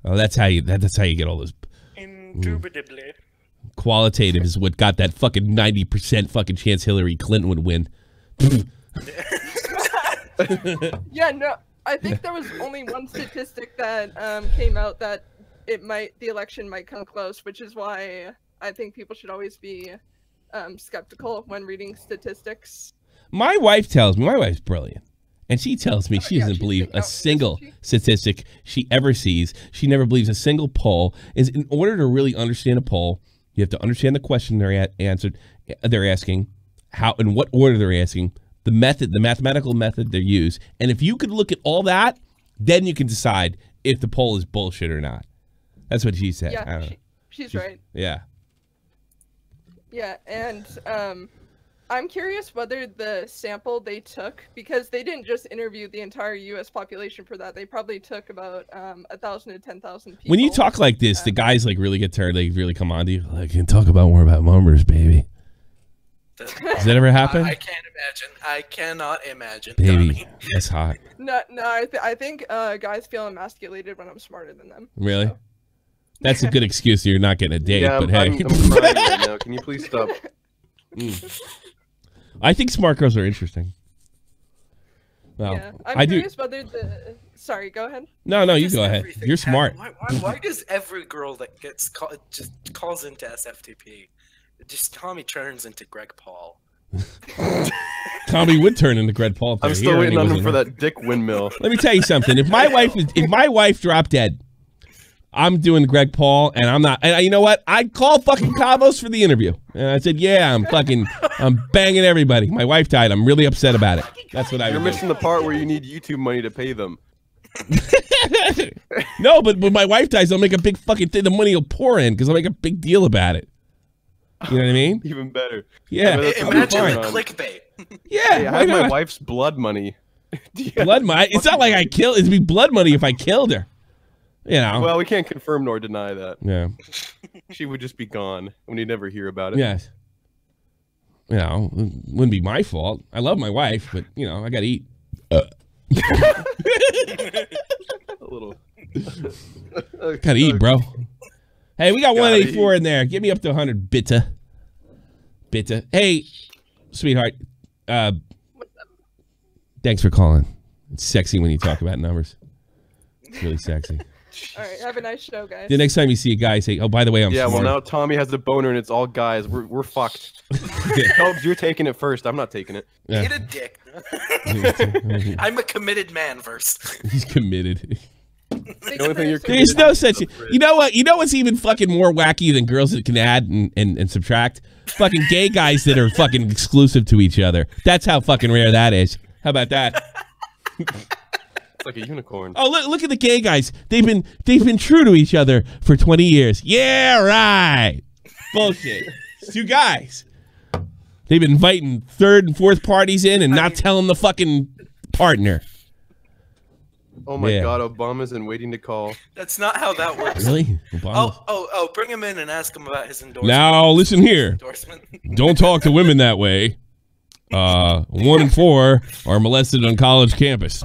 Oh, that's how you get all those. Indubitably. Qualitative is what got that fucking 90% fucking chance Hillary Clinton would win. Yeah, no, I think there was only one statistic that came out that the election might come close, which is why I think people should always be skeptical when reading statistics. My wife tells me, my wife's brilliant, and she tells me she doesn't believe a single statistic she ever sees. She never believes a single poll. Is in order to really understand a poll, you have to understand the question they're asking, how in what order they're asking, the method, the mathematical method they use, and if you could look at all that, then you can decide if the poll is bullshit or not. That's what she said. Yeah, she's right. Yeah. Yeah, and I'm curious whether the sample they took, because they didn't just interview the entire U.S. population for that. They probably took about 1,000 to 10,000 people. When you talk like this, the guys like really get tired. They really come on to you. Like, can talk about more about numbers, baby. Does that ever happen? I can't imagine. I cannot imagine. Baby, that's hot. No, I think guys feel emasculated when I'm smarter than them. Really? So. That's a good excuse. You're not getting a date, yeah, but I'm hey. crying right now. Can you please stop? I think smart girls are interesting. Well, yeah, I'm curious whether the. Sorry, go ahead. No, you go ahead. You're smart. Why does every girl that gets just calls into SFTP, just Tommy turns into Greg Paul? Tommy would turn into Greg Paul. I'm still waiting on him for that dick windmill. Let me tell you something. If my wife dropped dead, I'm doing Greg Paul, and I'm not. And you know what? I called fucking Cabos for the interview, and I said, "Yeah, I'm banging everybody." My wife died. I'm really upset about it. That's what I. You're missing the part where you need YouTube money to pay them. No, but when my wife dies, I'll make a big fucking thing. The money will pour in because I'll make a big deal about it. You know what I mean? Even better. Yeah. Imagine the clickbait. Yeah. Hey, I have my wife's blood money. Blood money? It's not like I killed. It'd be blood money if I killed her. You know. Well, we can't confirm nor deny that. Yeah. She would just be gone, and we'd never hear about it. Yes. You know, it wouldn't be my fault. I love my wife, but you know, I gotta eat. A little. Gotta eat, bro. Hey, we got 184 in there. Get me up to 100, bitta. Hey, sweetheart. Thanks for calling. It's sexy when you talk about numbers. It's really sexy. All right, have a nice show, guys. The next time you see a guy, say, "Oh, by the way, I'm yeah." smart." Well, now Tommy has the boner, and it's all guys. We're fucked. Tobes, you're taking it first. I'm not taking it. Yeah. Eat a dick. I'm a committed man, Versts. He's committed. The only thing you're There's no such. You know what? You know what's even fucking more wacky than girls that can add and subtract? Fucking gay guys that are fucking exclusive to each other. That's how fucking rare that is. How about that? It's like a unicorn. Oh, look at the gay guys. They've been true to each other for 20 years. Yeah, right. Bullshit. It's two guys. They've been inviting third and fourth parties in and not telling the fucking partner. Oh my God, Obama's in waiting to call. That's not how that works. Really? Obama? Oh, bring him in and ask him about his endorsement. Now, listen here. Endorsement. Don't talk to women that way. 1 in 4 are molested on college campus.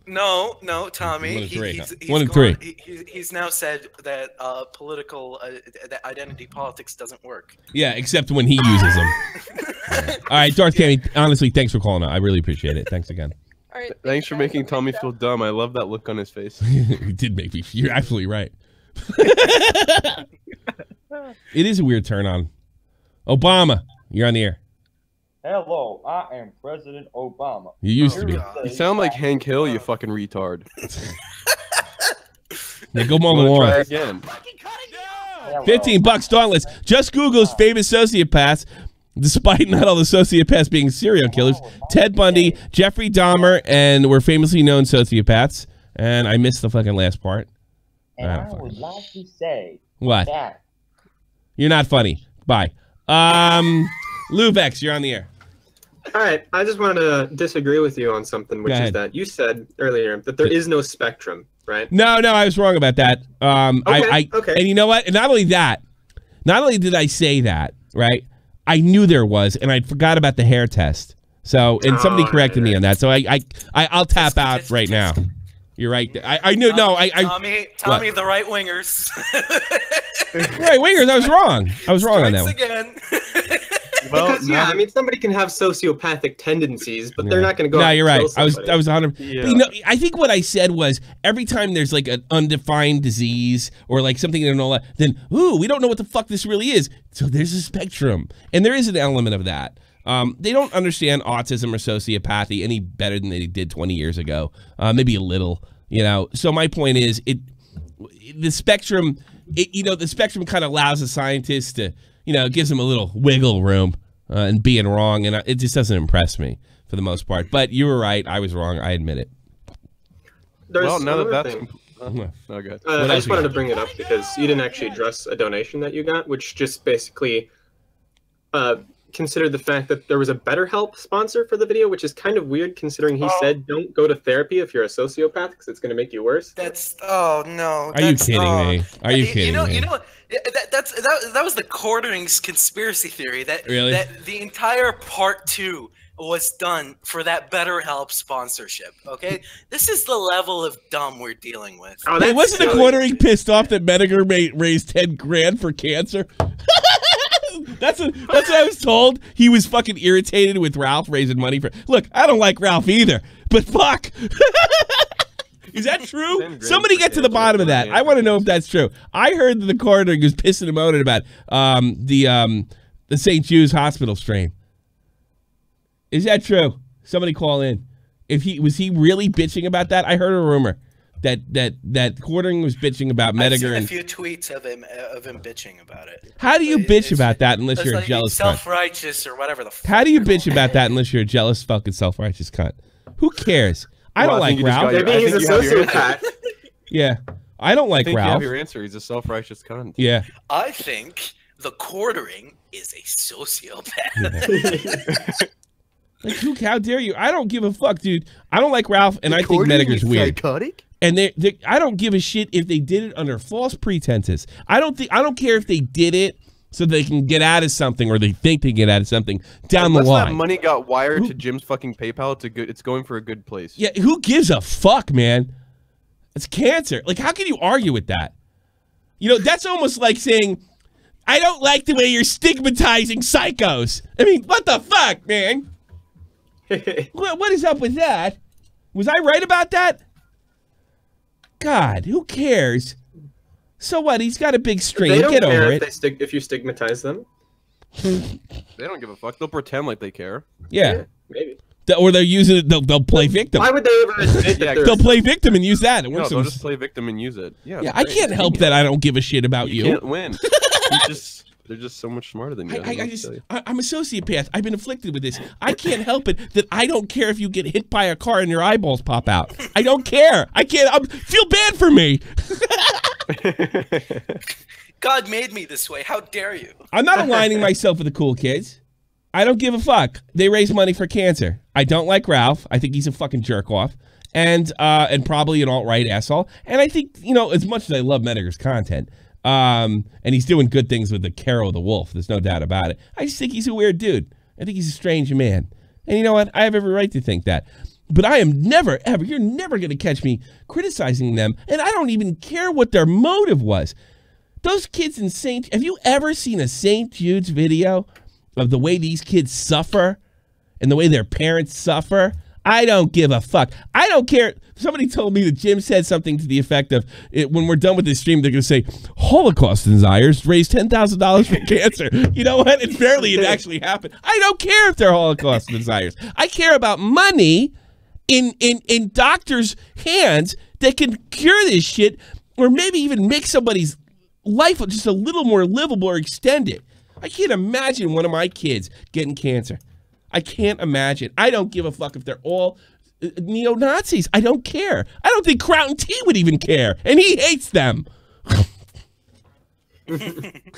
No, Tommy. 1 in 3. He's 1 in 3. He's now said that that identity politics doesn't work. Yeah, except when he uses them. All right, Darth Cammy, honestly, thanks for calling out. I really appreciate it. Thanks again. All right, Thanks for making Tommy feel dumb. I love that look on his face. It did make me. You're absolutely right. It is a weird turn on. Obama, you're on the air. Hello, I am President Obama. You used to be. You sound like Hank Hill, you fucking retard. Yeah, go mow the lawn. Try again. $15 Dauntless. Just Google's famous sociopaths. Despite not all the sociopaths being serial killers, Ted Bundy, Jeffrey Dahmer, and were famously known sociopaths. And I missed the fucking last part. And I would like to say what? That. You're not funny. Bye. Luvex, you're on the air. All right, I just wanted to disagree with you on something, which is that you said earlier that there is no spectrum, right? No, I was wrong about that. Okay. And you know what? And not only that, not only did I say that, right? I knew there was, and I forgot about the hair test. So, and somebody corrected me on that. So I'll tap out right now. You're right. I knew. Tommy, the right wingers. Right wingers. I was wrong. I was wrong on that one. Again. Well, because, I mean, somebody can have sociopathic tendencies, but they're not going to go. No, you're right. I was 100. Yeah. But, you know, I think what I said was every time there's like an undefined disease or like something and all that, then we don't know what the fuck this really is. So there's a spectrum, and there is an element of that. They don't understand autism or sociopathy any better than they did 20 years ago. Maybe a little, you know. So my point is, the spectrum kind of allows the scientists to, you know, it gives them a little wiggle room and being wrong, and it just doesn't impress me for the most part. But you were right. I was wrong. I admit it. There's I just wanted to bring it up because you didn't actually address a donation that you got, which just basically considered the fact that there was a BetterHelp sponsor for the video, which is kind of weird considering he said don't go to therapy if you're a sociopath because it's going to make you worse. No. Are you kidding me? Are you kidding me? You know what? That was the Quartering's conspiracy theory that really? That the entire part 2 was done for that BetterHelp sponsorship. Okay, this is the level of dumb we're dealing with. Hey, wasn't the Quartering pissed off that Medicare raised 10 grand for cancer? That's what I was told. He was fucking irritated with Ralph raising money for. Look, I don't like Ralph either, but fuck. Is that true? Somebody get to the bottom of that. I want to know if that's true. I heard that the coroner was pissing and moaning about the St. Jude's Hospital strain. Is that true? Somebody call in. Was he really bitching about that? I heard a rumor. that Quartering was bitching about I've seen Mediger a and few tweets of him bitching about it. how do you bitch about that unless you're a like jealous cunt? self-righteous or whatever the fuck. How do you bitch about that unless you're a jealous fucking self-righteous cunt? Who cares? I don't like Ralph. Maybe he's a sociopath. Yeah, I don't like I think Ralph. You have your answer. He's a self-righteous cunt. Yeah. I think the Quartering is a sociopath. Like, how dare you? I don't give a fuck, dude. I don't like Ralph, and I think Mediger's weird. Psychotic? And I don't give a shit if they did it under false pretenses. I don't care if they did it so they can get out of something or they think they get out of something down the line. That money got wired to Jim's fucking PayPal, it's going for a good place. Yeah, who gives a fuck, man? It's cancer. Like, how can you argue with that? You know, that's almost like saying, I don't like the way you're stigmatizing psychos. I mean, what the fuck, man? What is up with that? Was I right about that? God, who cares? So what? He's got a big stream. They don't Get care over if it. if you stigmatize them. They don't give a fuck. They'll pretend like they care. Yeah. Maybe. Or they're using it. They'll play victim. Why would they ever admit that They'll play victim and use that. It works. They'll just play victim and use it. Yeah. Yeah, I can't help that I don't give a shit about you. You can't win. They're just so much smarter than you. I'm a sociopath. I've been afflicted with this. I can't help it that I don't care if you get hit by a car and your eyeballs pop out. I don't care. I can't. Feel bad for me. God made me this way. How dare you? I'm not aligning myself with the cool kids. I don't give a fuck. They raise money for cancer. I don't like Ralph. I think he's a fucking jerk off. And probably an alt-right asshole. And I think, you know, as much as I love Mediger's content, and he's doing good things with the Carol the Wolf, there's no doubt about it. I just think he's a weird dude. I think he's a strange man. And you know what? I have every right to think that. But I am never, ever, you're never going to catch me criticizing them. And I don't even care what their motive was. Those kids in St. Have you ever seen a St. Jude's video of the way these kids suffer and the way their parents suffer? I don't give a fuck. I don't care. Somebody told me that Jim said something to the effect of, when we're done with this stream, they're going to say, Holocaust deniers raised $10,000 for cancer. You know what? It's barely it actually happened. I don't care if they're Holocaust deniers. I care about money in doctors' hands that can cure this shit or maybe even make somebody's life just a little more livable or extend it. I can't imagine one of my kids getting cancer. I can't imagine. I don't give a fuck if they're all neo-Nazis. I don't care. I don't think Crown T would even care, and he hates them.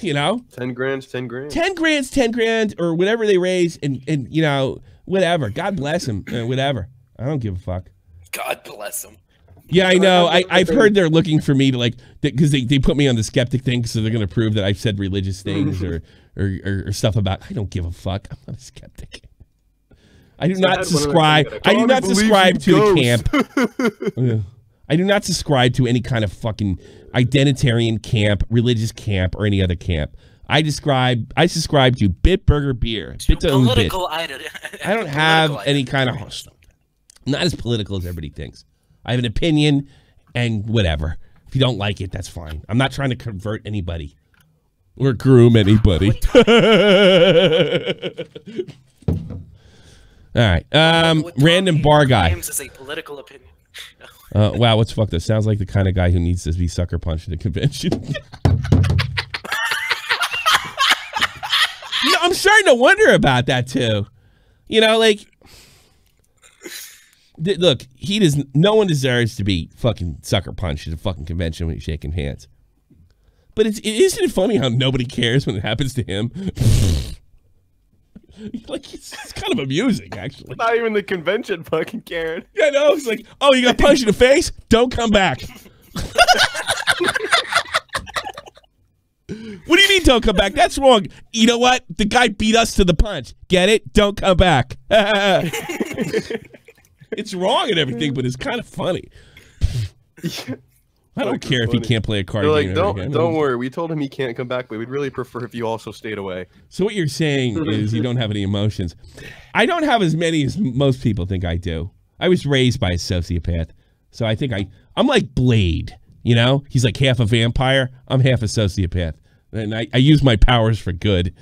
You know? 10 grand's 10 grand. 10 grand's 10 grand, or whatever they raise, and you know, whatever. God bless him, whatever. I don't give a fuck. God bless him. Yeah, I know. I've heard they're looking for me to, like, because they put me on the skeptic thing, so they're going to prove that I've said religious things or stuff about. I don't give a fuck. I'm not a skeptic. I do not subscribe. I do not subscribe to the camp. I do not subscribe to any kind of fucking identitarian camp, religious camp, or any other camp. I subscribe to Bitburger beer. Political I don't have any kind of. Not as political as everybody thinks. I have an opinion, and whatever. If you don't like it, that's fine. I'm not trying to convert anybody or groom anybody. All right. Random bar guy. Is a political opinion. Wow, what's fucked up? Sounds like the kind of guy who needs to be sucker punched at a convention. You know, I'm starting to wonder about that too. You know, like, look, no one deserves to be fucking sucker punched at a fucking convention when you're shaking hands. But isn't it funny how nobody cares when it happens to him? Like, it's kind of amusing, actually. Not even the convention fucking cared. Yeah, no, it's like, oh, you got punched in the face? Don't come back. What do you mean don't come back? That's wrong. You know what? The guy beat us to the punch. Get it? Don't come back. It's wrong and everything, but it's kind of funny. I don't care if he can't play a card game. Don't worry. We told him he can't come back, but we'd really prefer if you also stayed away. So what you're saying is you don't have any emotions. I don't have as many as most people think I do. I was raised by a sociopath, so I think I'm like Blade. You know, he's like half a vampire. I'm half a sociopath, and I use my powers for good.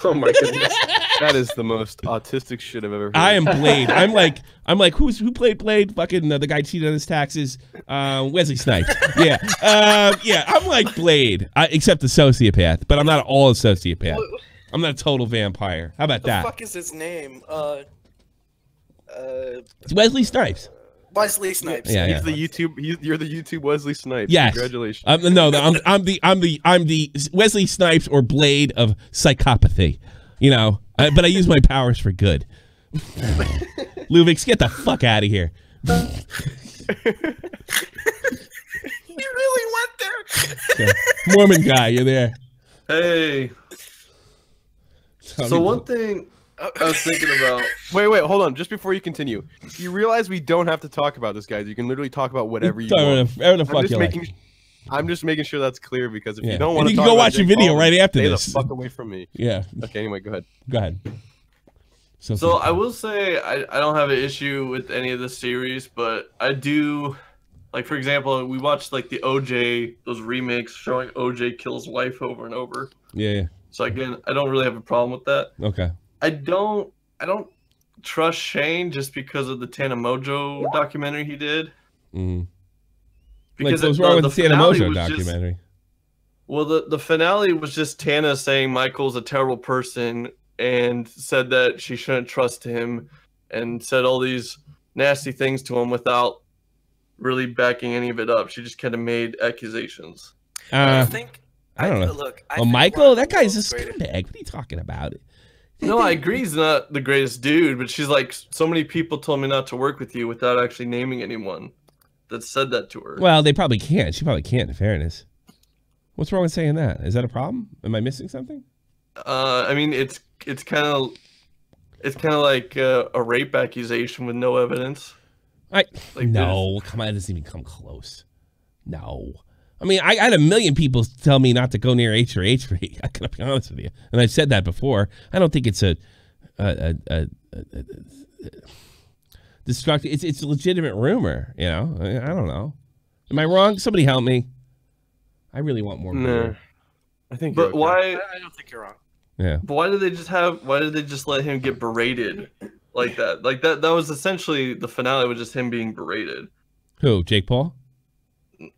Oh my goodness. That is the most autistic shit I've ever heard. I am Blade. I'm like, who played Blade? Fucking the guy cheated on his taxes. Wesley Snipes. Yeah, yeah. I'm like Blade, except the sociopath. But I'm not all a sociopath. I'm not a total vampire. How about that? What the fuck is his name? It's Wesley Snipes. Wesley Snipes. Yeah, He's the YouTube. You're the YouTube Wesley Snipes. Yes. Congratulations. No, I'm the Wesley Snipes or Blade of psychopathy. You know, but I use my powers for good. Luvix, get the fuck out of here. You really went there. Yeah. Mormon guy, you're there. Hey. So one thing I was thinking about. Wait, hold on. Just before you continue, you realize we don't have to talk about this, guys. You can literally talk about whatever you want. Whatever the fuck you like. I'm just making sure that's clear because if you don't want to, you can go watch a video right after this. Stay the fuck away from me. Yeah. Okay. Anyway, go ahead. Go ahead. So I will say I don't have an issue with any of the series, but I do. Like, for example, we watched like the OJ, those remakes showing OJ kills wife over and over. Yeah. So again, I don't really have a problem with that. Okay. I don't trust Shane just because of the Tana Mojo documentary he did. Mm. Because what's wrong with the Tana Mojo documentary? Well, the finale was just Tana saying Michael's a terrible person and said that she shouldn't trust him and said all these nasty things to him without really backing any of it up. She just kind of made accusations. I don't know. Look, Michael, that guy's a scumbag. What are you talking about? No, I agree he's not the greatest dude, but she's like, so many people told me not to work with you without actually naming anyone that said that to her. Well, they probably can't. She probably can't, in fairness. What's wrong with saying that? Is that a problem? Am I missing something? I mean, it's kind of like a rape accusation with no evidence. No, come on, it doesn't even come close. No. I mean, I had a million people tell me not to go near H or H3. I gotta be honest with you, and I've said that before. I don't think it's a destructive. It's a legitimate rumor. You know, I don't know. Am I wrong? Somebody help me. I really want more. No, I think. But why? I don't think you're wrong. Yeah. But why did they just let him get berated like that? Like that was essentially the finale, was just him being berated. Who? Jake Paul?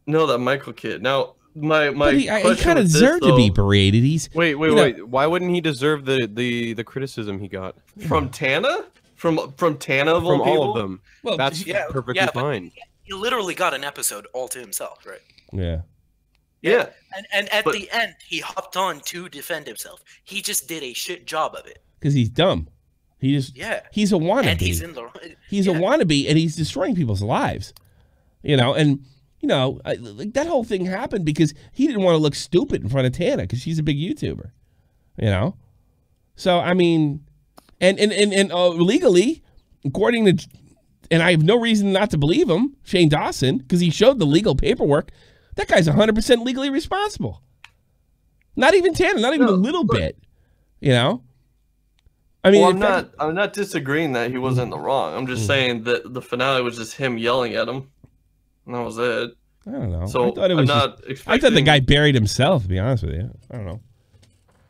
No, that Michael kid. Now my he kind of deserved to be berated. He's wait. Why wouldn't he deserve the criticism he got from Tana? From Tana of from all of them? Well, that's perfectly fine. He literally got an episode all to himself, right? Yeah. Yeah. And at the end, he hopped on to defend himself. He just did a shit job of it. Because he's dumb. He's a wannabe. And he's in the he's a wannabe, and he's destroying people's lives. You know, and you know, like that whole thing happened because he didn't want to look stupid in front of Tana because she's a big YouTuber. You know, so I mean, and legally, according to, and I have no reason not to believe him, Shane Dawson, because he showed the legal paperwork. That guy's 100% legally responsible. Not even Tana, not even a little bit. You know. I mean, well, I'm not disagreeing that he wasn't in the wrong. I'm just saying that the finale was just him yelling at him. And that was it. I don't know. So I thought it was I thought the guy buried himself, to be honest with you. I don't know.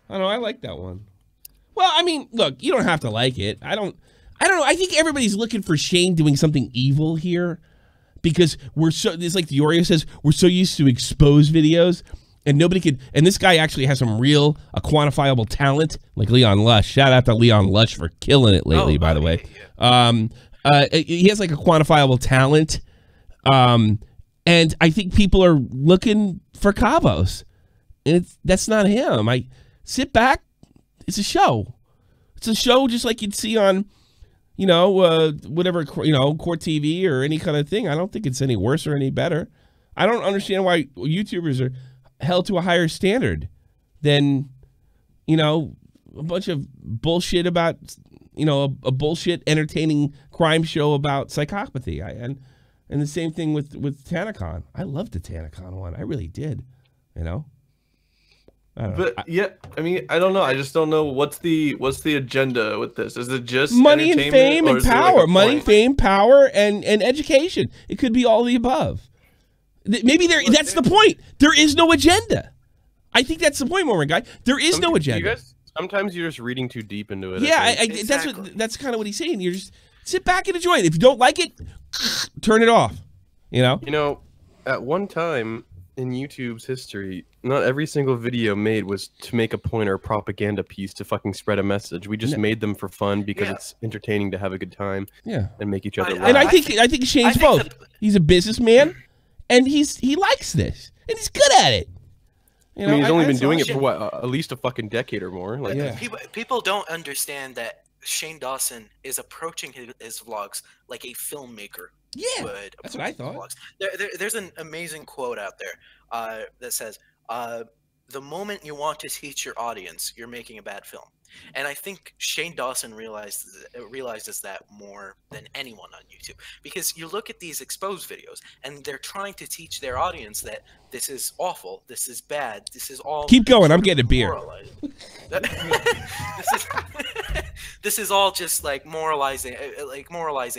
I like that one. Well, I mean, look, you don't have to like it. I don't know. I think everybody's looking for Shane doing something evil here because it's like DeOrio says, we're so used to expose videos and nobody could, and this guy actually has some real quantifiable talent, like Leon Lush. Shout out to Leon Lush for killing it lately, by the way. He has like a quantifiable talent. And I think people are looking for Cabos, and that's not him. I sit back. It's a show. It's a show just like you'd see on, whatever, Court TV or any kind of thing. I don't think it's any worse or any better. I don't understand why YouTubers are held to a higher standard than, a bunch of bullshit about, a bullshit entertaining crime show about psychopathy. And the same thing with TanaCon. I loved the TanaCon one. I really did. I don't know. But yeah, I mean, I don't know. I just don't know what's the agenda with this. Is it just money and fame and power? Like money, fame, power, and education. It could be all the above. Maybe that's the point. There is no agenda. I think that's the point, Mormon guy. There is no agenda. Sometimes you're just reading too deep into it. Yeah, that's kind of what he's saying. You just sit back and enjoy it. If you don't like it, turn it off. You know, at one time in YouTube's history, not every single video made was to make a point or a propaganda piece to fucking spread a message. We just made them for fun because it's entertaining to have a good time. Yeah, and make each other laugh. And I think Shane's both. He's a businessman, and he likes this, and he's good at it. I mean, he's only been doing it for what, at least a fucking decade or more. Like, people don't understand that Shane Dawson is approaching his vlogs like a filmmaker would. That's what I thought. There's an amazing quote out there that says, "The moment you want to teach your audience, you're making a bad film." And I think Shane Dawson realizes that more than anyone on YouTube, because you look at these exposed videos and they're trying to teach their audience that this is awful, this is bad, this is all. Keep going. I'm getting a beer. This is all just like moralizing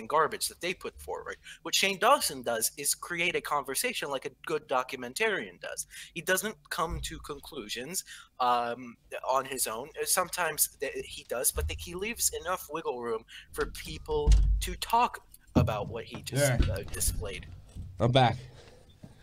garbage that they put forward. What Shane Dawson does is create a conversation like a good documentarian does. He doesn't come to conclusions on his own. Sometimes he does, but he leaves enough wiggle room for people to talk about what he just displayed. I'm back.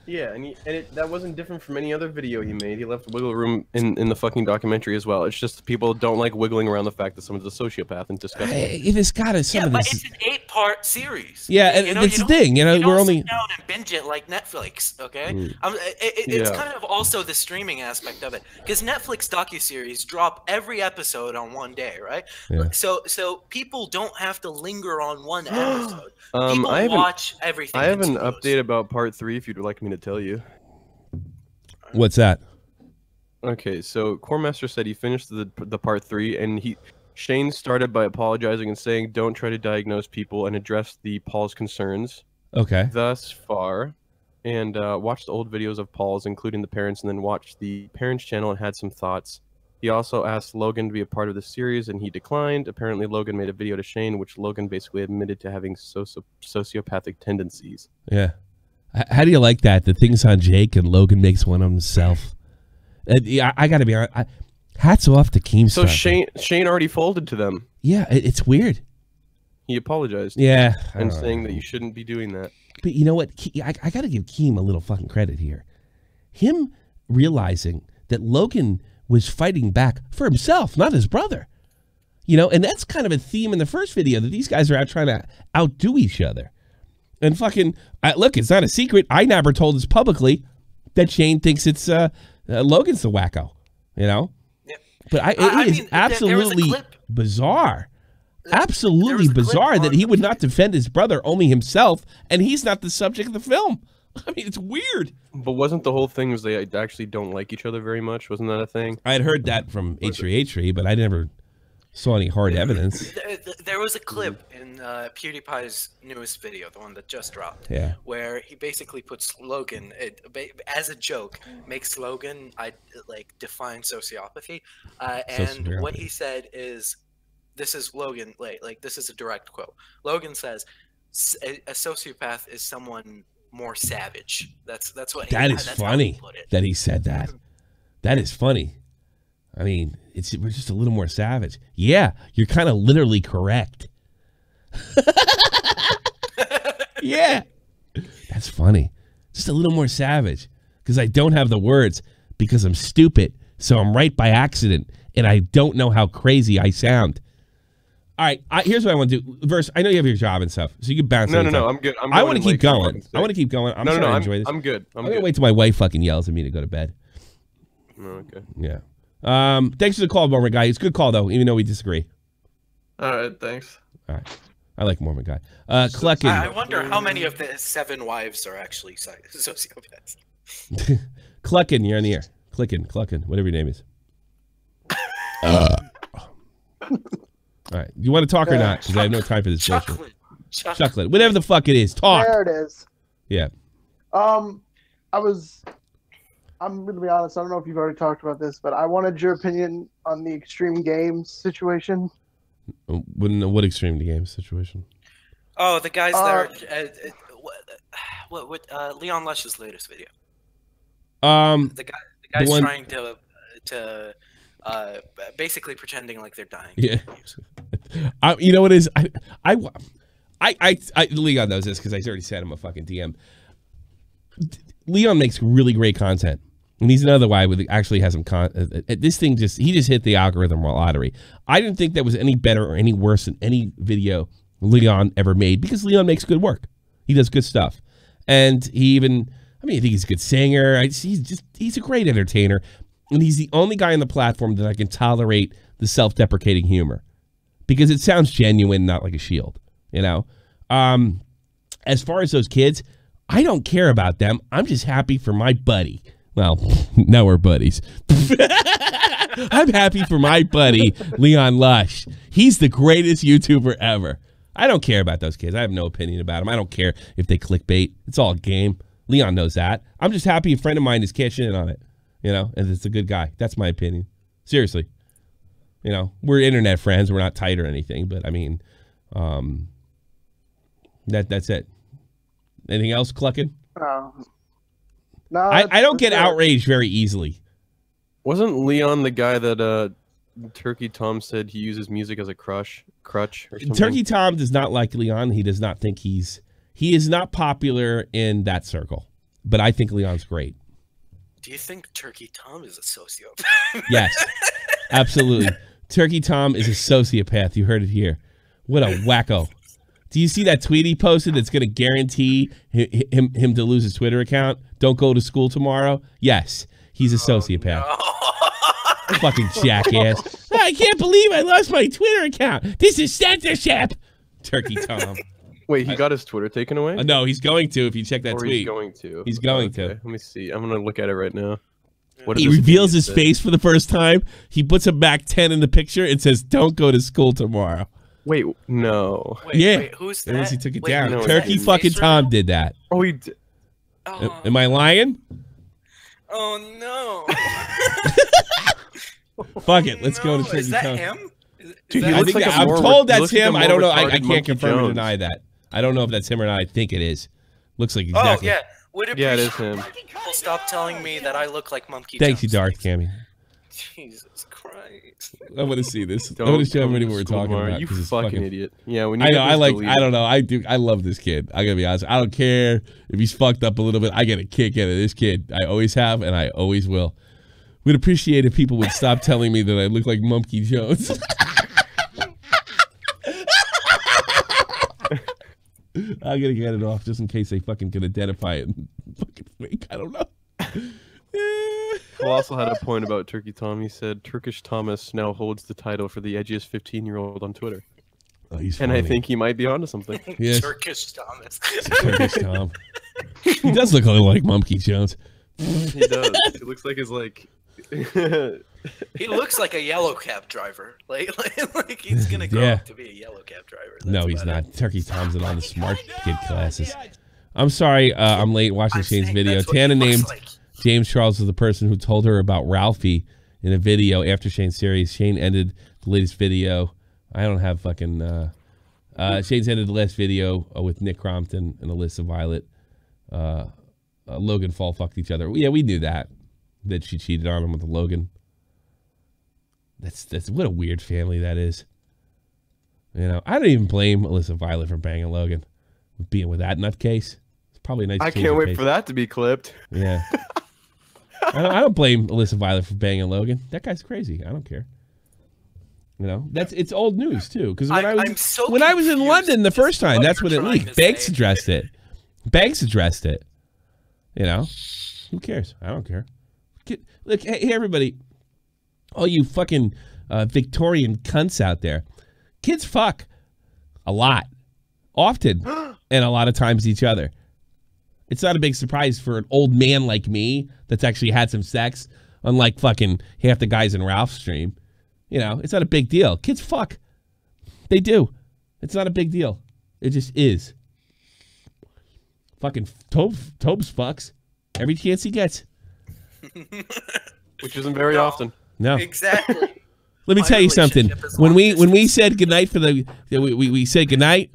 Yeah, and that wasn't different from any other video he made. He left wiggle room in the fucking documentary as well. It's just people don't like wiggling around the fact that someone's a sociopath and disgusting. If it's got some of but this. it's an 8-part series. Yeah, and that's the thing. You know, we're only sit down and binge it like Netflix. Okay, it's kind of also the streaming aspect of it, because Netflix docuseries drop every episode on one day, right? Yeah. So people don't have to linger on one episode. People watch everything. I have an update about part 3 if you'd like me to tell you. What's that? Okay, so Coremaster said he finished the part 3, and Shane started by apologizing and saying, "Don't try to diagnose people," and address Paul's concerns. Okay. Thus far, and watched old videos of Paul's, including the parents, and then watched the parents' channel and had some thoughts. He also asked Logan to be a part of the series, and he declined. Apparently, Logan made a video to Shane, which Logan basically admitted to having sociopathic tendencies. Yeah. How do you like that? The thing's on Jake and Logan makes one on himself. I got to be honest. Hats off to Keemstar. So Shane already folded to them. Yeah, it's weird. He apologized. Yeah. And saying that you shouldn't be doing that. But you know what? I got to give Keem a little fucking credit here. Him realizing that Logan was fighting back for himself, not his brother. You know, and that's kind of a theme in the first video, that these guys are out trying to outdo each other. And fucking, look, it's not a secret. I never told us publicly that Shane thinks it's Logan's the wacko, you know? Yeah. But it is absolutely bizarre. Absolutely bizarre that he would not defend his brother, only himself, and he's not the subject of the film. I mean, it's weird. But wasn't the whole thing was they actually don't like each other very much? Wasn't that a thing? I had heard that from H3H3, but I never saw any hard evidence. There was a clip in PewDiePie's newest video, the one that just dropped, where he basically puts Logan, as a joke, makes Logan define sociopathy, and what he said is, this is Logan, like this is a direct quote. Logan says, "A sociopath is someone more savage." That's what. That is funny that he said that. That is funny. I mean, we're just a little more savage. Yeah, you're kind of literally correct. Yeah, that's funny. Just a little more savage, because I don't have the words, because I'm stupid, so I'm right by accident, and I don't know how crazy I sound. All right, here's what I want to do. Verst, I know you have your job and stuff, so you can bounce. No, I'm good. I want to keep going. I want to keep going. I'm trying to enjoy this. I'm good. I'm gonna wait till my wife fucking yells at me to go to bed. Okay. Yeah. Thanks for the call, Mormon Guy. It's a good call, though, even though we disagree. All right, thanks. All right. I like Mormon Guy. Cluckin. I wonder how many of the 7 wives are actually sociopaths. Cluckin, you're on the air. Cluckin, whatever your name is. All right. You want to talk or not? Because I have no time for this bullshit. Chocolate. Whatever the fuck it is. Talk. There it is. Yeah. I'm going to be honest. I don't know if you've already talked about this, but I wanted your opinion on the extreme games situation. What extreme games situation? Oh, the guys that are Leon Lush's latest video. The guy's trying to basically pretending like they're dying. Yeah. You know what it is? Leon knows this because I already sent him a fucking DM. Leon makes really great content. And he's another guy with actually has some this thing he just hit the algorithm lottery. I didn't think that was any better or any worse than any video Leon ever made because Leon makes good work. He does good stuff. And he even, I think he's a good singer. He's a great entertainer. And he's the only guy on the platform that I can tolerate the self-deprecating humor because it sounds genuine, not like a shield, you know? As far as those kids, I don't care about them. I'm just happy for my buddy. Well, now we're buddies. I'm happy for my buddy, Leon Lush. He's the greatest YouTuber ever. I don't care about those kids. I have no opinion about them. I don't care if they clickbait. It's all a game. Leon knows that. I'm just happy a friend of mine is cashing in on it, you know, and it's a good guy. That's my opinion. Seriously. You know, we're internet friends. We're not tight or anything, but I mean, that's it. Anything else, Cluckin'? No, I don't get outraged very easily. Wasn't Leon the guy that Turkey Tom said he uses music as a crutch or something? Turkey Tom does not like Leon. He does not think he is not popular in that circle. But I think Leon's great. Do you think Turkey Tom is a sociopath? Yes, absolutely. Turkey Tom is a sociopath. You heard it here. What a wacko. Do you see that tweet he posted that's going to guarantee him to lose his Twitter account? Don't go to school tomorrow? Yes, he's a sociopath. No. Fucking jackass. I can't believe I lost my Twitter account. This is censorship. Turkey Tom. Wait, he got his Twitter taken away? No, he's going to if you check that tweet. He's going to. He's going to. Let me see. I'm going to look at it right now. He reveals his face for the first time. He puts a back 10 in the picture and says, "Don't go to school tomorrow." Wait, no. Wait, who's that? He took it Wait, down. no, Turkey fucking Tom did that. Oh, he did. Am I lying? Oh, no. Fuck it. Let's go to Turkey Is that Tom. him? Dude, I'm told that's him. I don't know. I can't confirm or deny that. I don't know if that's him or not. I think it is. Looks like exactly. Oh, yeah. Would it is him. People stop telling me that I look like Monkey Thank you, Jones. Darth Cammy. Jesus Christ. I want to see this. I want to show everybody what we're talking about. You fucking idiot. Yeah, when you I know. I don't know. I love this kid. I gotta be honest. I don't care if he's fucked up a little bit. I get a kick out of this kid. I always have, and I always will. We'd appreciate if people would stop telling me that I look like Monkey Jones. I'm gonna get it off just in case they fucking can identify it. Fucking fake. I don't know. Paul also had a point about Turkey Tom. He said Turkish Thomas now holds the title for the edgiest 15-year-old on Twitter. Oh, he's and funny. I think he might be onto something. Yes. Turkish Thomas. Turkish Tom. He does look a little like Monkey Jones. He does. He looks like his like. He looks like a yellow cab driver. Like he's gonna grow up to be a yellow cab driver. No, he's not. Turkey Tom's in all the smart kid classes. I'm sorry, I'm late watching Shane's video. Tana named James Charles as the person who told her about Ralphie in a video after Shane's series. Shane ended the latest video. I don't have fucking. Shane's ended the last video with Nick Crompton and Alyssa Violet. Logan Fall fucked each other. Yeah, we knew that she cheated on him with Logan. That's what a weird family that is. You know, I don't even blame Alyssa Violet for banging Logan, being with that nutcase. It's probably a nice. I can't wait for that to be clipped. Yeah. I don't blame Alyssa Violet for banging Logan. That guy's crazy. I don't care. You know, it's old news too. Because when I was in London the first time, that's when it leaked. Banks addressed it. Banks addressed it. You know, who cares? I don't care. Look, hey everybody, all you fucking Victorian cunts out there, kids fuck a lot, often, and a lot of times each other. It's not a big surprise for an old man like me that's actually had some sex, unlike fucking half the guys in Ralph's stream. You know, it's not a big deal. Kids fuck. They do. It's not a big deal. It just is. Fucking Tobes fucks every chance he gets. Which isn't very often. No. Exactly. Let me tell you something. When we said goodnight for we said goodnight.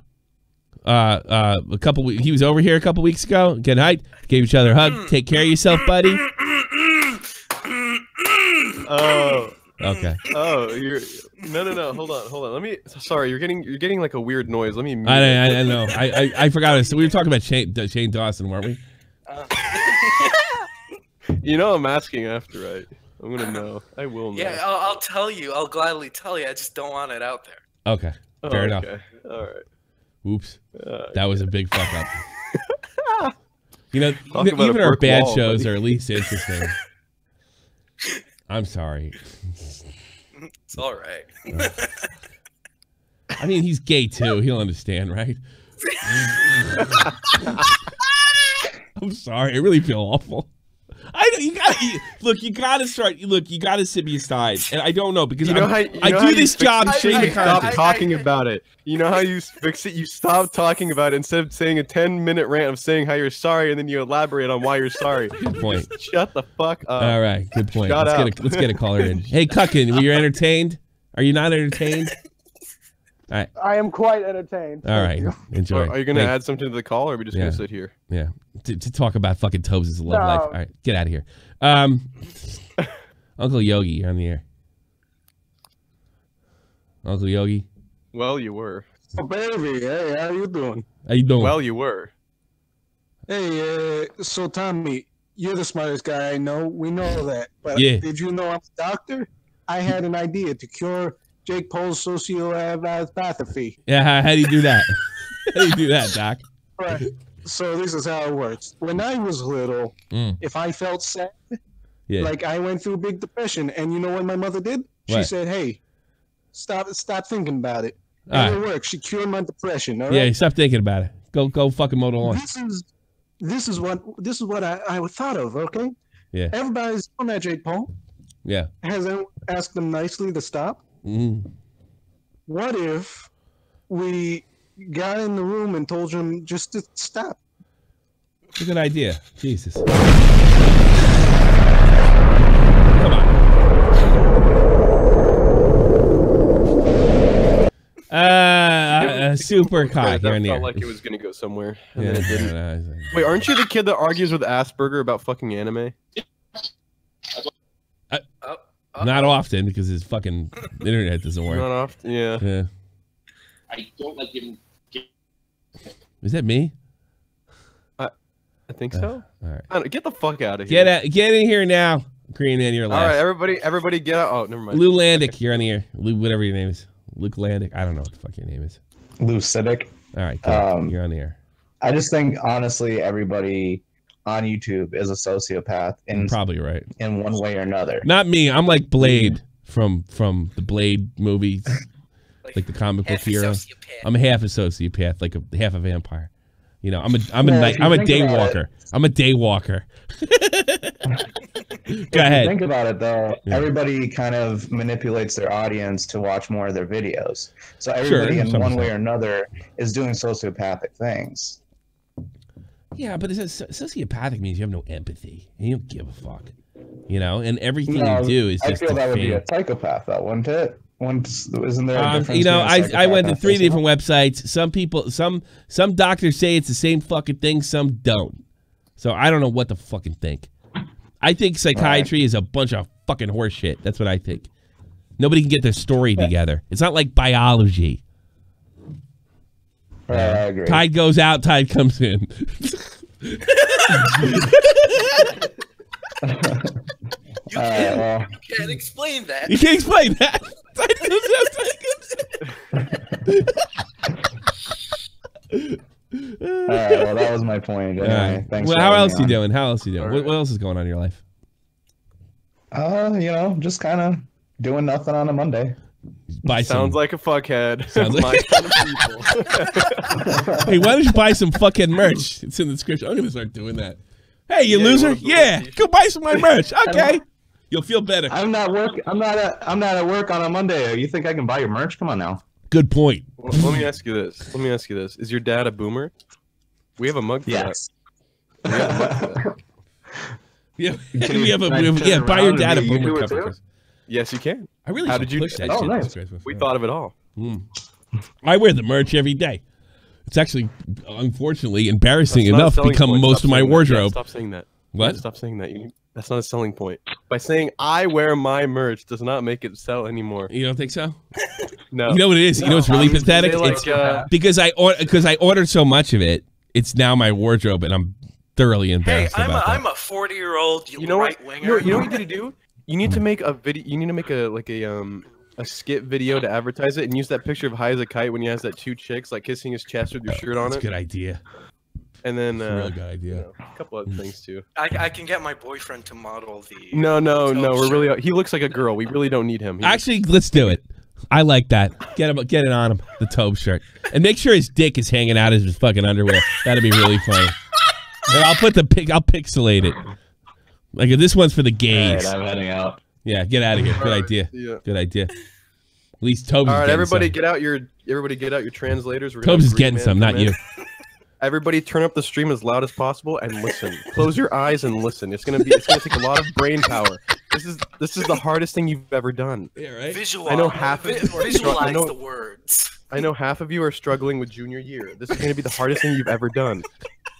He was over here a couple weeks ago. Good night. Gave each other a hug. Take care of yourself, buddy. Oh. Okay. Oh, you're no. Hold on. Let me. Sorry, you're getting like a weird noise. Let me. Mute I know. I forgot it. So we were talking about Shane Dawson, weren't we? You know, I'm asking after, right? I'm gonna know. I will know. Yeah, I'll tell you. I'll gladly tell you. I just don't want it out there. Okay. Fair enough. All right. Oops. That was a big fuck up. You know, Talk about even a our brick bad wall, shows buddy. are at least interesting. I'm sorry. It's all right. I mean, he's gay too. He'll understand, right? I'm sorry. I really feel awful. I know you gotta sit me aside, and I don't know because I do this job. Stop talking about it. You know how you fix it? You stop talking about it instead of saying a 10-minute rant of saying how you're sorry, and then you elaborate on why you're sorry. Good point. Shut the fuck up. All right, good point. Shut up. Let's get a caller in. Hey, Cuckin, were you entertained? Are you not entertained? All right. I am quite entertained. All right. Enjoy. Are you going to add something to the call, or are we just going to sit here? Yeah. To talk about fucking Tobes' love life. All right. Get out of here. Uncle Yogi, you're on the air. Uncle Yogi. Well, you were. Oh, baby. Hey, how you doing? How you doing? Well, you were. Hey, so Tommy, you're the smartest guy I know. We know that. But Yeah. did you know I'm a doctor? I had an idea to cure Jake Paul's sociopathy. Yeah, how do you do that? How do you do that, Doc? Right. So this is how it works. When I was little, if I felt sad, like I went through a big depression, and you know what my mother did? She What? said, "Hey, stop thinking about it." All And right. it worked. She cured my depression. All Yeah, right? stop thinking about it. Go fucking mow the lawn. This is what I thought of. Okay. Yeah. Everybody's on that Jake Paul. Yeah. Has anyone asked them nicely to stop? What if we got in the room and told them just to stop? It's a good idea. Jesus. Come on. Super cock here and That there. felt like it was going to go somewhere. And Yeah, then it didn't. no. Wait, aren't you the kid that argues with Asperger about fucking anime? Not often because his fucking internet doesn't work. Not often, yeah. Yeah. I don't like giving. Is that me? I think so. All right. I don't- Get the fuck out of here. Get in here now. Green Man, you're All last. right, everybody get out. Oh, never mind. Lou Landick, you're on the air. Lou, whatever your name is. Luke Landick. I don't know what the fuck your name is. Lou Siddick. All right, good. You're on the air. I just think honestly, everybody on YouTube is a sociopath in Probably right. in one way or another. Not me. I'm like Blade from the Blade movies, like the comic book hero. I'm a half a sociopath, like half a vampire. You know, I'm a day walker. I'm a day walker. Go ahead. Think about it though. Yeah. Everybody kind of manipulates their audience to watch more of their videos. So everybody in one way or another is doing sociopathic things. Yeah, but sociopathic means you have no empathy and you don't give a fuck. You know, and everything No, you do is just I feel that would be a defame. psychopath, though, wouldn't it? Isn't there a difference? You know, between a I went to psychopath 3 and a different websites. Some people, some doctors say it's the same fucking thing. Some don't. So I don't know what to fucking think. I think psychiatry is a bunch of fucking horse shit. That's what I think. Nobody can get their story together. It's not like biology. I agree. Tide goes out, tide comes in. You can't explain that. You can't explain that. All right, well, that was my point. Anyway, All right. thanks. Well, for how having else me you on. doing? How else you doing? What else is going on in your life? You know, just kind of doing nothing on a Monday. Sounds like a fuckhead. Sounds like My kind of people. Hey, why don't you buy some fucking merch? It's in the description. I'm gonna start doing that. Hey, you loser! Yeah, go buy some of my merch. Okay, you'll feel better. I'm not at work on a Monday. You think I can buy your merch? Come on now. Good point. Well, let me ask you this. Is your dad a boomer? We have a mug for Yes. that. We have a mug for that. Yeah, buy your dad a boomer cup. too? Yes, you can. I really How should did you? push that Oh, shit. nice. Disgraceful. We thought of it all. I wear the merch every day. It's actually, unfortunately, embarrassing That's not a enough, selling become point. most Stop of my saying that. wardrobe. Stop saying that. What? Stop saying that. That's not a selling point. By saying I wear my merch does not make it sell anymore. You don't think so? No. You know what it is? You know what's really pathetic? Like, It's because I ordered so much of it. It's now my wardrobe, and I'm thoroughly embarrassed about that. I'm a 40-year-old You know what? right winger. You know what you need to do? You need to make a video. You need to make a skit video to advertise it, and use that picture of high as a kite when he has that 2 chicks like kissing his chest with your shirt on it. That's a good idea. And then a really good idea. You know, a couple other things too. I can get my boyfriend to model the. No. We're really. He looks like a girl. We really don't need him. Actually, let's do it. I like that. Get it on him. The Tobes shirt, and make sure his dick is hanging out of his fucking underwear. That'd be really funny. And I'll put I'll pixelate it. Like this one's for the gays. All right, I'm heading out. Yeah, get out of here. Good idea. Yeah. Good idea. At least Tobes. All right, is everybody, some. get out your translators. We're Tobes is gonna getting Green some, Man not come in. you. Everybody, turn up the stream as loud as possible and listen. Close your eyes and listen. It's gonna take a lot of brain power. This is the hardest thing you've ever done. Yeah, right. Visualize. I know half of Visualize the words. I know half of you are struggling with junior year. This is gonna be the hardest thing you've ever done.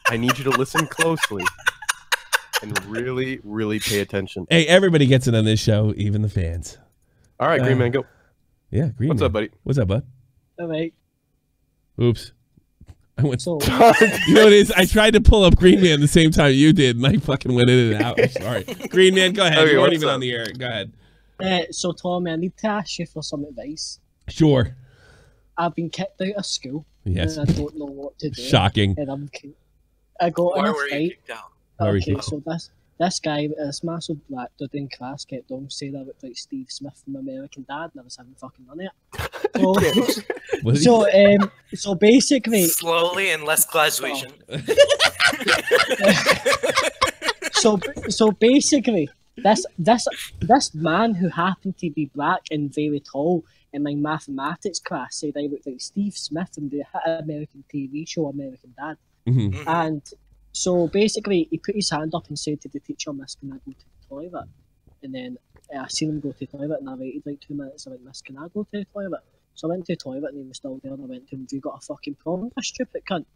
I need you to listen closely and really, really pay attention. Hey, everybody gets it on this show, even the fans. All right, Green Man, go. Yeah, Green What's Man. up, buddy? What's up, bud? All right. Oops. I went so. You know what it is? I tried to pull up Green Man the same time you did, and I fucking went in and out. I'm sorry. Green Man, go ahead. Okay, You weren't what's even up? on the air. Go ahead. So, Tommy, I need to ask you for some advice. Sure. I've been kicked out of school. Yes. And I don't know what to do. Shocking. And I got in a fight. Why were you Okay, kicked so this guy, this massive black dude in class, kept on saying I looked like Steve Smith from American Dad, and I was having fucking none of it. So basically, Slowly and less Glaswegian. so basically, this man who happened to be black and very tall in my mathematics class said I looked like Steve Smith from the American TV show American Dad. Mm-hmm. And so basically, he put his hand up and said to the teacher, "Miss, can I go to the toilet?" And then I seen him go to the toilet, and I waited like 2 minutes. I went, "Miss, can I go to the toilet?" So I went to the toilet, and he was still there. And I went to him, "Have you got a fucking problem, you stupid cunt?"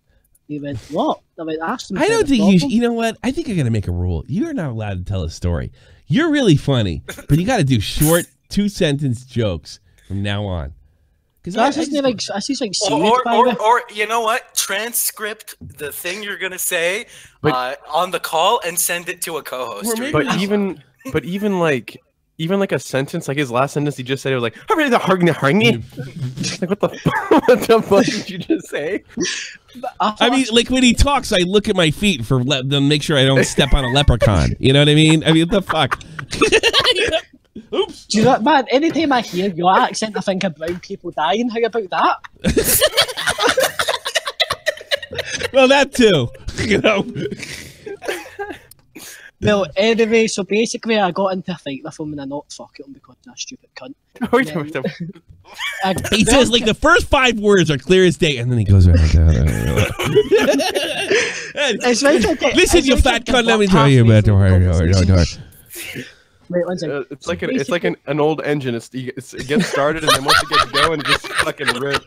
He went, "What?" I went, "Ask him." I don't think you know what? I think I got to make a rule. You are not allowed to tell a story. You're really funny, but you got to do short 2-sentence jokes from now on. That's just like serious, or you know what? Transcript the thing you're gonna say on the call and send it to a co-host. But even like a sentence, like his last sentence, he just said it was like, like what the fuck did you just say? I mean, like when he talks, I look at my feet for them, make sure I don't step on a leprechaun. You know what I mean? I mean, what the fuck? Oops. Do you know, man, anytime I hear your accent, I think of brown people dying. How about that? Well, that too. You know. Well, anyway, so basically I got into a fight with him and I knocked fuck at him because of that stupid cunt. He says like the first 5 words are clear as day, and then he goes right down. Listen, you fat cunt, let me tell you about the Wait, one second. It's like an old engine. It gets started, and then once it gets going, it just fucking rips.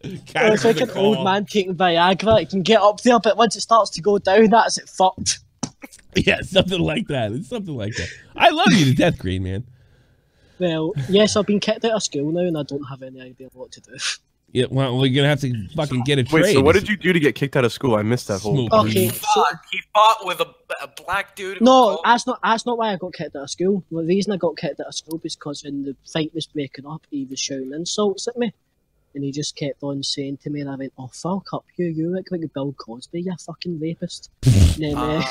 It's like an old man taking Viagra. It can get up there, but once it starts to go down, that's it fucked. Yeah, something like that. It's something like that. I love you to death, Green Man. Well, yes, I've been kicked out of school now, and I don't have any idea what to do. Yeah, well, we're gonna have to fucking get a trade. Wait, so what did you do to get kicked out of school? I missed that whole. Okay, he fought with a black dude. No, that's not why I got kicked out of school. The reason I got kicked out of school was because when the fight was breaking up, he was shouting insults at me. And he just kept on saying to me, and I went, "Oh, fuck up you look like Bill Cosby, you fucking rapist." And then,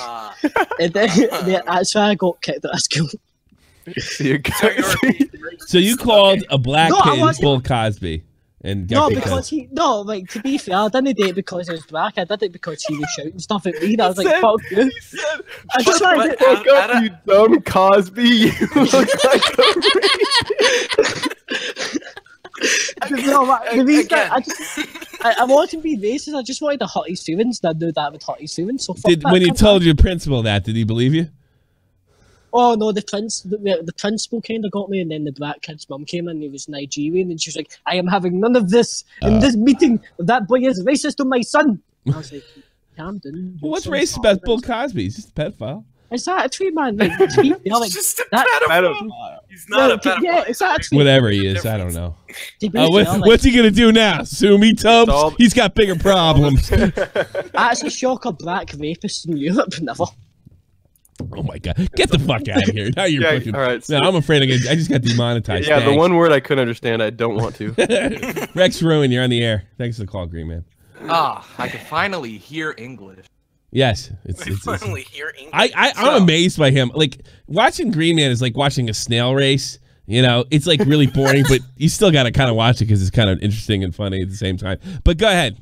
that's why I got kicked out of school. So you called a black kid Bill Cosby and got kicked out. To be fair, I didn't do it because he was black. I did it because he was shouting stuff at me. And I was like, "Fuck you!" I just wanted to fuck up, you dumb Cosby. You look like a rapist. The reason I wanted to be racist. I just wanted to hurt his feelings, and I knew that would hurt his feelings. So when you told your principal that, did he believe you? Oh no, the principal kind of got me, and then the black kid's mum came in. And he was Nigerian, and she was like, "I am having none of this in this meeting. That boy is racist to my son." I was like, "Calm down." Well, what's racist about Bill Cosby? He's just a pedophile. Is that a true man? Like, he's just a pedophile. He's not a pedophile. Yeah, is that a true Whatever he is, I don't know. like, What's he gonna do now? Sue me, Tobes? He's got bigger problems. That's a shocker. Black rapists in Europe, never. Oh my god! Get the fuck out of here! Now you're pushing. All right. No, I'm afraid I just got demonetized. Yeah, Thanks. the one word I couldn't understand, I don't want to. Rex Ruin, you're on the air. Thanks for the call, Green Man. I can finally hear English. Yes, it's finally hear English. I'm amazed by him. Like watching Green Man is like watching a snail race. You know, it's like really boring, but you still got to kind of watch it because it's kind of interesting and funny at the same time. But go ahead.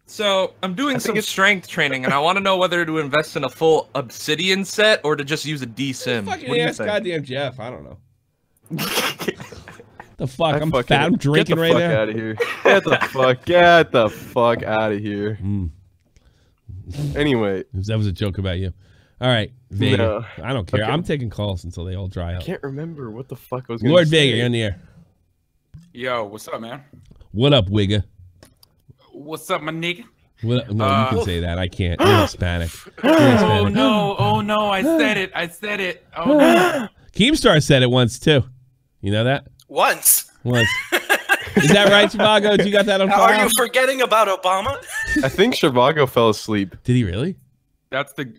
So I'm doing some strength training, and I want to know whether to invest in a full obsidian set or to just use a D-Sim. What do you Ask think? goddamn Jeff. I don't know. The fuck? I'm fat. I'm drinking right now. Get the fuck out of here. Get the fuck out of here. Anyway. That was a joke about you. All right, Vega. No. I don't care. Okay. I'm taking calls until they all dry I out. can't remember what the fuck I was going to Lord say. Vega, you're on the air. Yo, what's up, man? What up, Wigga? What's up, my nigga? What, no, you can say that. I can't. You're Hispanic. You're Hispanic. Oh no, I said it. Oh no. Keemstar said it once too. You know that? Once. Is that right, Chivago? You got that on file? Are you forgetting about Obama? I think Chivago fell asleep. Did he really? That's the.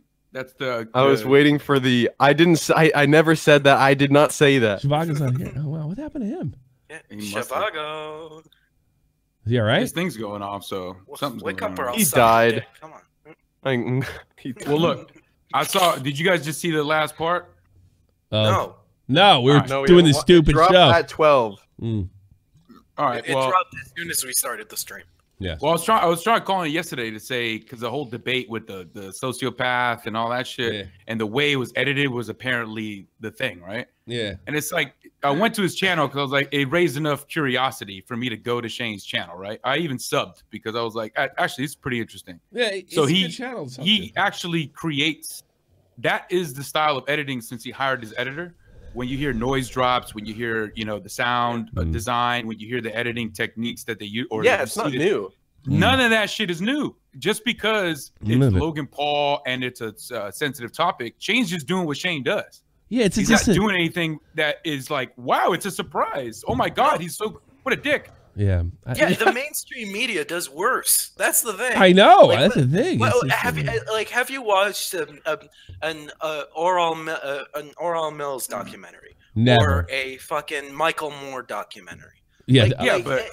I was waiting for the. I never said that. I did not say that. Chivago's on here. Oh wow, what happened to him? Yeah, Chivago. Is he all right? His thing's going off, so something's wake going up on. or I'll He suck your died. dick. Come on. Well, look, I saw. Did you guys just see the last part? No, we were doing this stupid dropped show. at 12. All right. It dropped as soon as we started the stream. Yeah. Well, I was trying calling yesterday to say because the whole debate with the sociopath and all that shit, and the way it was edited was apparently the thing, right? Yeah. And it's like I went to his channel because I was like, it raised enough curiosity for me to go to Shane's channel, right? I even subbed because I was like, actually, it's pretty interesting. Yeah. So it's a good channel, he actually creates. That is the style of editing since he hired his editor. When you hear noise drops, when you hear, the sound design, when you hear the editing techniques that they use, It's not new. None of that shit is new. Just because it's Logan Paul and it's a sensitive topic, Shane's just doing what Shane does. Yeah, he's not doing anything that is like, wow, it's a surprise. Oh my god, he's so what a dick. Yeah. Yeah, the mainstream media does worse. That's the thing. I know. That's the thing. Well, have you watched an Oral Mills documentary? Never. Or a fucking Michael Moore documentary? Yeah, but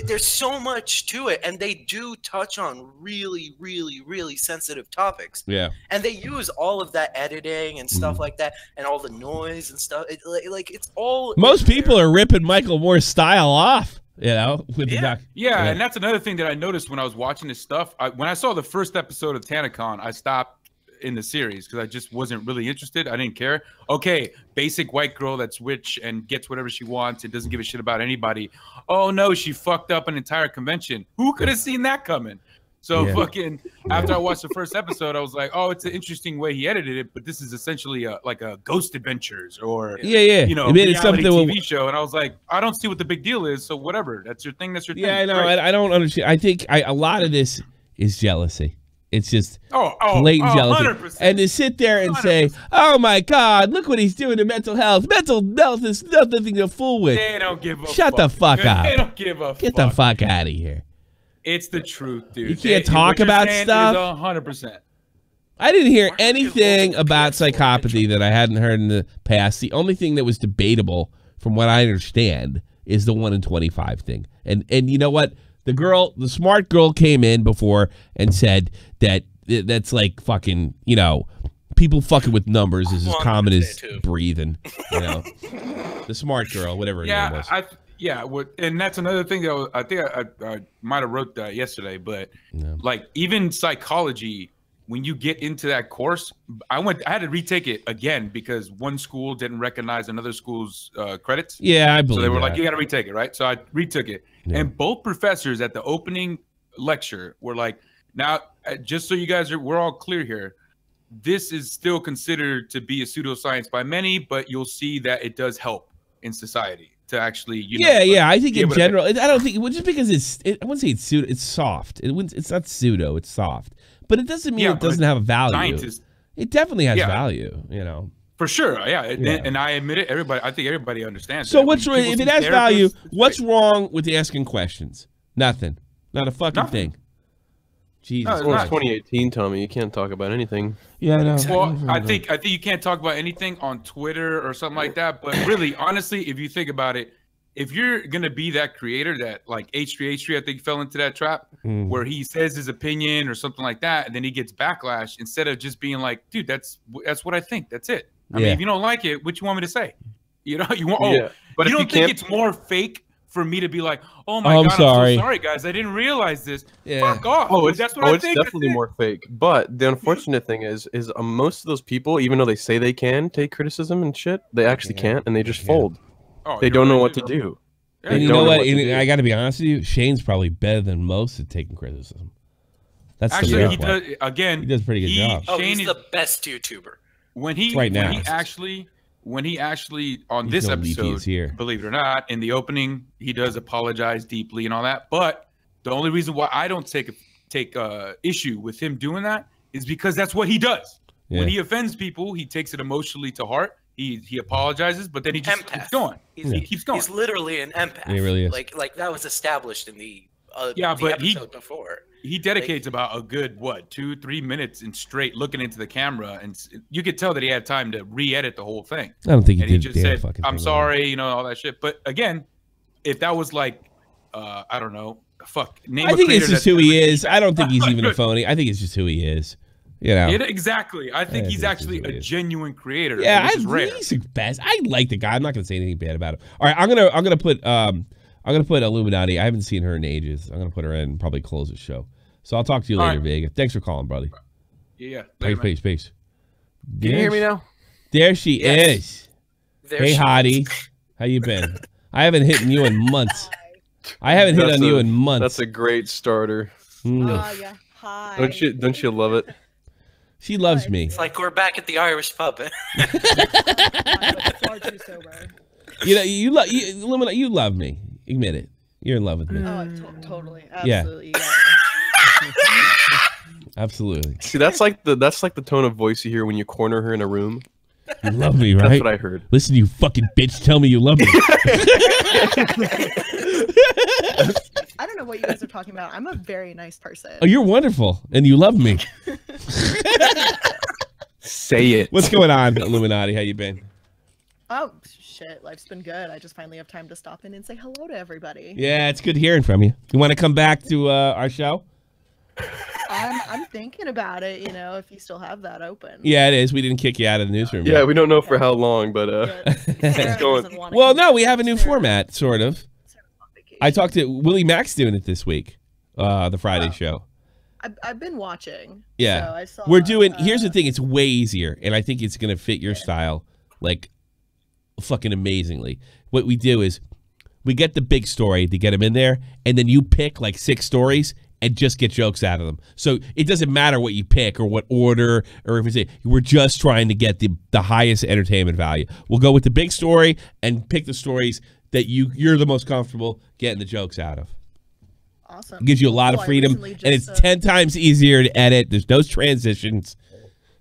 there's so much to it, and they do touch on really, really, really sensitive topics. Yeah. And they use all of that editing and stuff like that, and all the noise and stuff. It's all. Most people are ripping Michael Moore's style off. With the doc. Yeah, and that's another thing that I noticed when I was watching this stuff. When I saw the first episode of TanaCon, I stopped in the series because I just wasn't really interested. I didn't care. Okay, basic white girl that's rich and gets whatever she wants and doesn't give a shit about anybody. Oh no, she fucked up an entire convention. Who could have seen that coming? So fucking after I watched the first episode, I was like, oh, it's an interesting way he edited it, but this is essentially like a Ghost Adventures or reality TV show. And I was like, I don't see what the big deal is. So whatever, that's your thing. That's your thing. Yeah, I know. I don't understand. I think a lot of this is jealousy. It's just blatant jealousy. 100%. And to sit there and say, oh my God, look what he's doing to mental health. Mental health is nothing to fool with. They don't give a Shut the fuck up. They don't give a fuck. Get the fuck out of here. It's the truth, dude. You can't talk about stuff. 100%. I didn't hear anything about psychopathy that I hadn't heard in the past. The only thing that was debatable, from what I understand, is the 1 in 25 thing. And you know what? The smart girl came in before and said that's like fucking, people fucking with numbers is as common as breathing. The smart girl, whatever her name was. And that's another thing that I think I might have wrote that yesterday, but like even psychology, when you get into that course, I had to retake it again because one school didn't recognize another school's credits. Yeah, I believe so they were that. like, you got to retake it, right? So I retook it, and both professors at the opening lecture were like, now just so you guys we're all clear here, this is still considered to be a pseudoscience by many, but you'll see that it does help in society. To actually, I think in general, I don't think just because I wouldn't say it's pseudo, it's soft. It's not pseudo, it's soft, but it doesn't mean it doesn't have a value. It definitely has value, you know. For sure, yeah. And I admit it. I think everybody understands. So that. what's wrong if it has value? What's wrong with asking questions? Nothing. Not a fucking thing. Jesus. Well, it's 2018, Tommy. You can't talk about anything. Yeah, I know. Well, I think you can't talk about anything on Twitter or something like that. But really, honestly, if you think about it, if you're gonna be that creator that like H3, I think fell into that trap where he says his opinion or something like that, and then he gets backlash instead of just being like, dude, that's what I think. That's it. I mean, if you don't like it, what you want me to say? You know, you want. But you don't think it's more fake for me to be like, oh my God, I'm so sorry, guys, I didn't realize this. Fuck off. That's what I think. It's definitely more fake. But the unfortunate thing is most of those people, even though they say they can take criticism and shit, they actually can't, and they just fold. They don't know what to do. And you know what? I got to be honest with you. Shane's probably better than most at taking criticism. That's actually he does. Again, he does a pretty good job. Oh, he's the best YouTuber. When he actually on this episode, believe it or not, in the opening, he does apologize deeply and all that. But the only reason why I don't take issue with him doing that is because that's what he does. When he offends people, he takes it emotionally to heart. He apologizes, but then he just keeps going. He keeps going. He's literally an empath. He really is. Like that was established in the episode before. He dedicates about a good 2-3 minutes in straight looking into the camera, and you could tell that he had time to re-edit the whole thing. I don't think he did. He just said, "I'm sorry," you know, all that shit. But again, if that was like, I don't know, name. I think it's just who he is. I don't think he's even a phony. I think it's just who he is. You know. Exactly. I think he's actually a genuine creator. Yeah, he's the best. I like the guy. I'm not going to say anything bad about him. All right, I'm gonna put Illuminati. I haven't seen her in ages. I'm gonna put her in and probably close the show. So I'll talk to you later, Vega. Thanks for calling, brother. Yeah. Peace. Can you hear me now? There she is. Hey, hottie. How you been? I haven't hit you in months. You in months. That's a great starter. Yeah. Hi. Don't you love it? She loves me. It's like we're back at the Irish pub. Far too sober. You love me. Admit it. You're in love with me. Oh, totally. Absolutely. Yeah. Absolutely. See, that's like the tone of voice you hear when you corner her in a room. You love me, right? That's what I heard. Listen, you fucking bitch. Tell me you love me. I don't know what you guys are talking about. I'm a very nice person. Oh, you're wonderful, and you love me. Say it. What's going on, Illuminati? How you been? Oh, shit. Life's been good. I just finally have time to stop in and say hello to everybody. Yeah, it's good hearing from you. You want to come back to our show? I'm thinking about it, you know, if you still have that open. Yeah, it is. We didn't kick you out of the newsroom. Yeah, we don't know for how long, but it's going. Well, no, we have a new format, sort of. I talked to Willie Mack's doing it this week, the Friday show. I've been watching. Yeah, so I saw, we're doing. Here's the thing: it's way easier, and I think it's gonna fit your style, like, fucking amazingly. What we do is, we get the big story to get them in there, and then you pick like 6 stories and just get jokes out of them. So it doesn't matter what you pick or what order, or if it's we're just trying to get the highest entertainment value. We'll go with the big story and pick the stories that you're the most comfortable getting the jokes out of. Awesome. It gives you a lot of freedom, and it's 10 times easier to edit. There's no transitions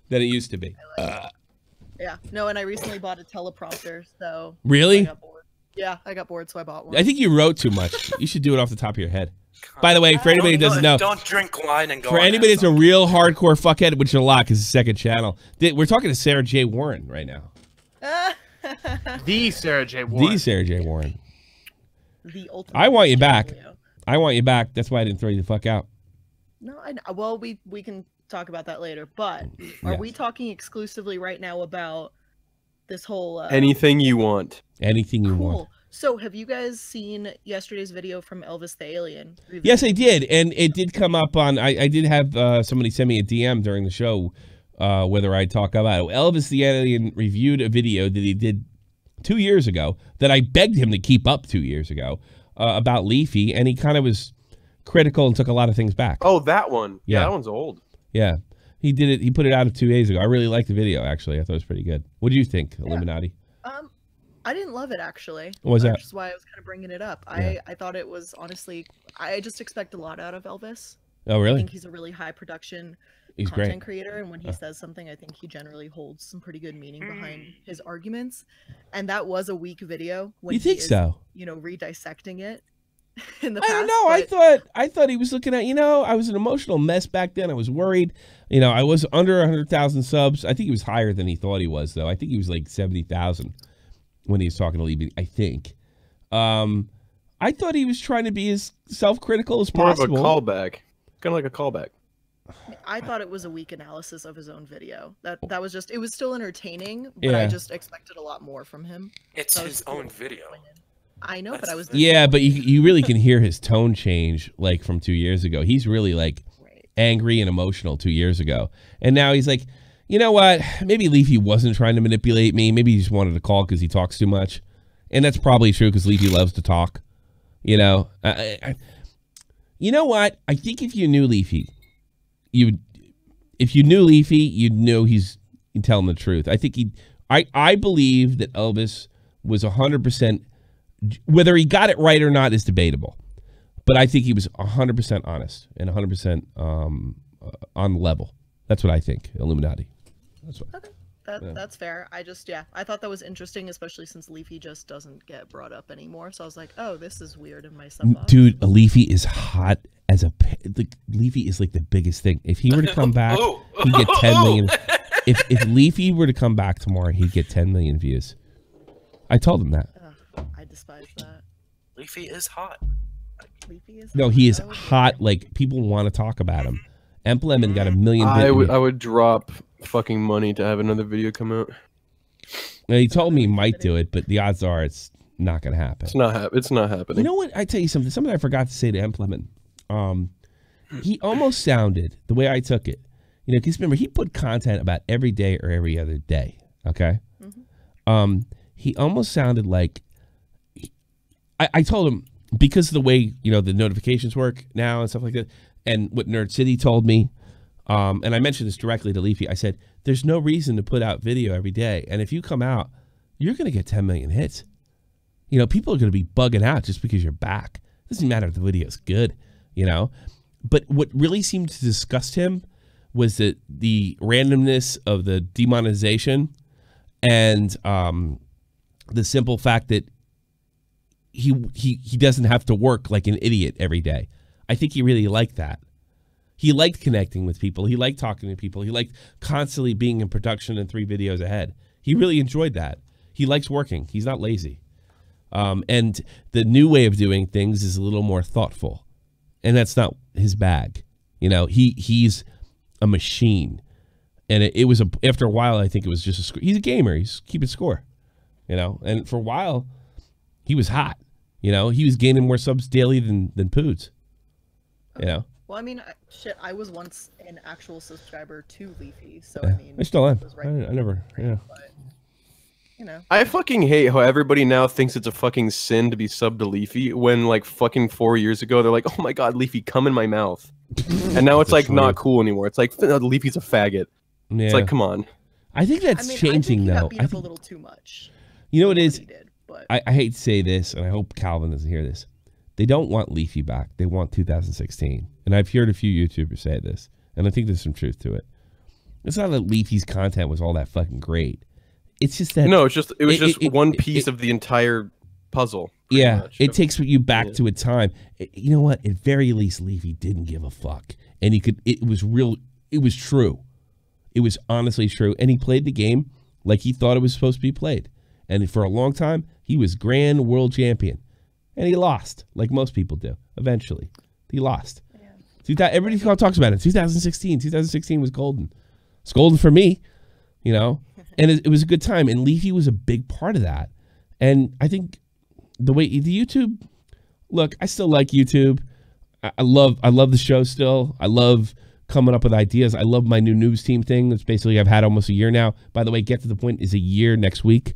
than it used to be. Yeah. No, and I recently bought a teleprompter, so. Really? I got bored. Yeah, I got bored, so I bought one. I think you wrote too much. You should do it off the top of your head. By the way, for anybody who doesn't know, don't drink wine and go. For anybody that's a real hardcore fuckhead, which is a lot because it's the second channel, we're talking to Sarah J. Warren right now. The Sarah J. Warren. The Sarah J. Warren. The ultimate. I want you back. I want you back. That's why I didn't throw you the fuck out. No, well, we can talk about that later. But are we talking exclusively right now about this whole anything you want? Anything you want. So, have you guys seen yesterday's video from Elvis the Alien? Yes, I did, and it did come up on. I did have somebody send me a DM during the show, whether I talk about it. Elvis the Alien reviewed a video that he did 2 years ago that I begged him to keep up 2 years ago about Leafy, and he kind of was critical and took a lot of things back. Oh, that one. Yeah, that one's old. Yeah, he did it. He put it out 2 days ago. I really liked the video. Actually, I thought it was pretty good. What do you think, Illuminati? I didn't love it, actually. What was that? Which is why I was kind of bringing it up. I thought it was, honestly, I just expect a lot out of Elvis. Oh, really? I think he's a really high production He's content great. creator, and when he says something, I think he generally holds some pretty good meaning behind his arguments. And that was a weak video when You think so? You know, re-dissecting it in the I past. don't know. I thought he was looking at, I was an emotional mess back then. I was worried. I was under 100,000 subs. I think he was higher than he thought he was, though. I think he was like 70,000 when he was talking to Leafy, I think. I thought he was trying to be as self-critical as possible. More of a callback. Kind of like a callback. I thought it was a weak analysis of his own video. That was just, it was still entertaining, but I just expected a lot more from him. It's his own video. I know, but I was Yeah, but you really can hear his tone change, like, from 2 years ago. He's really, like, angry and emotional 2 years ago. And now he's like, you know what? Maybe Leafy wasn't trying to manipulate me. Maybe he just wanted to call because he talks too much. And that's probably true because Leafy loves to talk. You know what? I think if you knew Leafy, you'd know he's telling the truth. I think I believe that Elvis was 100%. Whether he got it right or not is debatable, but I think he was 100% honest and 100% on the level. That's what I think. Illuminati. That's what. Okay. That's fair. I thought that was interesting, especially since Leafy just doesn't get brought up anymore. So I was like, oh, this is weird in my sub. Dude, Leafy is hot as a. Leafy is like the biggest thing. If he were to come back, he'd get 10 million. If Leafy were to come back tomorrow, he'd get 10 million views. I told him that. I despise that. Leafy is hot. Leafy is No, he is hot. Like, people want to talk about him. Emplemon got 1 million. I would drop fucking money to have another video come out. Well, he told me he might do it, but the odds are it's not going to happen. It's not happening. You know what? I tell you something. Something I forgot to say to Emplemon. He almost sounded the way I took it. Because remember, he put content about every day or every other day. Okay. Mm-hmm. He almost sounded like. I told him, because of the way the notifications work now and stuff like that, and what Nerd City told me, and I mentioned this directly to Leafy. I said, "There's no reason to put out video every day, and if you come out, you're going to get 10 million hits. People are going to be bugging out just because you're back. It doesn't matter if the video's good, But what really seemed to disgust him was the randomness of the demonetization, and the simple fact that he doesn't have to work like an idiot every day. I think he really liked that. He liked connecting with people. He liked talking to people. He liked constantly being in production and 3 videos ahead. He really enjoyed that. He likes working. He's not lazy. And the new way of doing things is a little more thoughtful, and that's not his bag. He's a machine, and it was after a while. I think it was just he's a gamer. He's keeping score, And for a while, he was hot. He was gaining more subs daily than Poods. Well, I mean, shit, I was once an actual subscriber to Leafy, so I mean, I still am. Right, I never, but, I fucking hate how everybody now thinks it's a fucking sin to be subbed to Leafy when, like, fucking 4 years ago they're like, "Oh my god, Leafy, come in my mouth," and now it's like not cool anymore. It's like, Leafy's a faggot. Yeah. It's like, come on. I think that's changing, though. I think a little too much. You know what it is? I hate to say this, and I hope Calvin doesn't hear this. They don't want Leafy back. They want 2016. And I've heard a few YouTubers say this, and I think there's some truth to it. It's not that Leafy's content was all that fucking great. It's just that... No, it was just one piece of the entire puzzle. Yeah, it takes you back to a time. You know what? At very least, Leafy didn't give a fuck. And it was real. It was true. It was honestly true. And he played the game like he thought it was supposed to be played. And for a long time, he was grand world champion. And he lost, like most people do, eventually. He lost. Yeah. Everybody talks about it. 2016. 2016 was golden. It's golden for me, And it was a good time. And Leafy was a big part of that. And I think the YouTube... Look, I still like YouTube. I love the show still. I love coming up with ideas. I love my new news team thing. That's basically I've had almost a year now. By the way, Get to the Point is a year next week.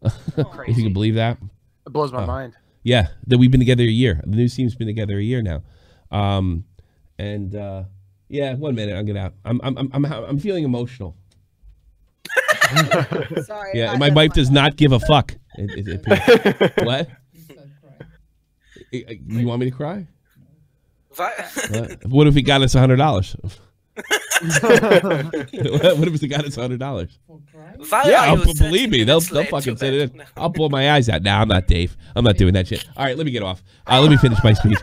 If you can believe that. It blows my mind. Yeah, that we've been together a year. The news team's been together a year now. Yeah, 1 minute, I'll get out. I'm feeling emotional. Sorry. Yeah, my wife does not give a fuck. What? You want me to cry? What if he got us $100? What if it's the guy that's $100? Yeah, believe me, they'll fucking send it in. I'll pull my eyes out. Nah, I'm not Dave. I'm not doing that shit. All right, let me get off. Let me finish my speech.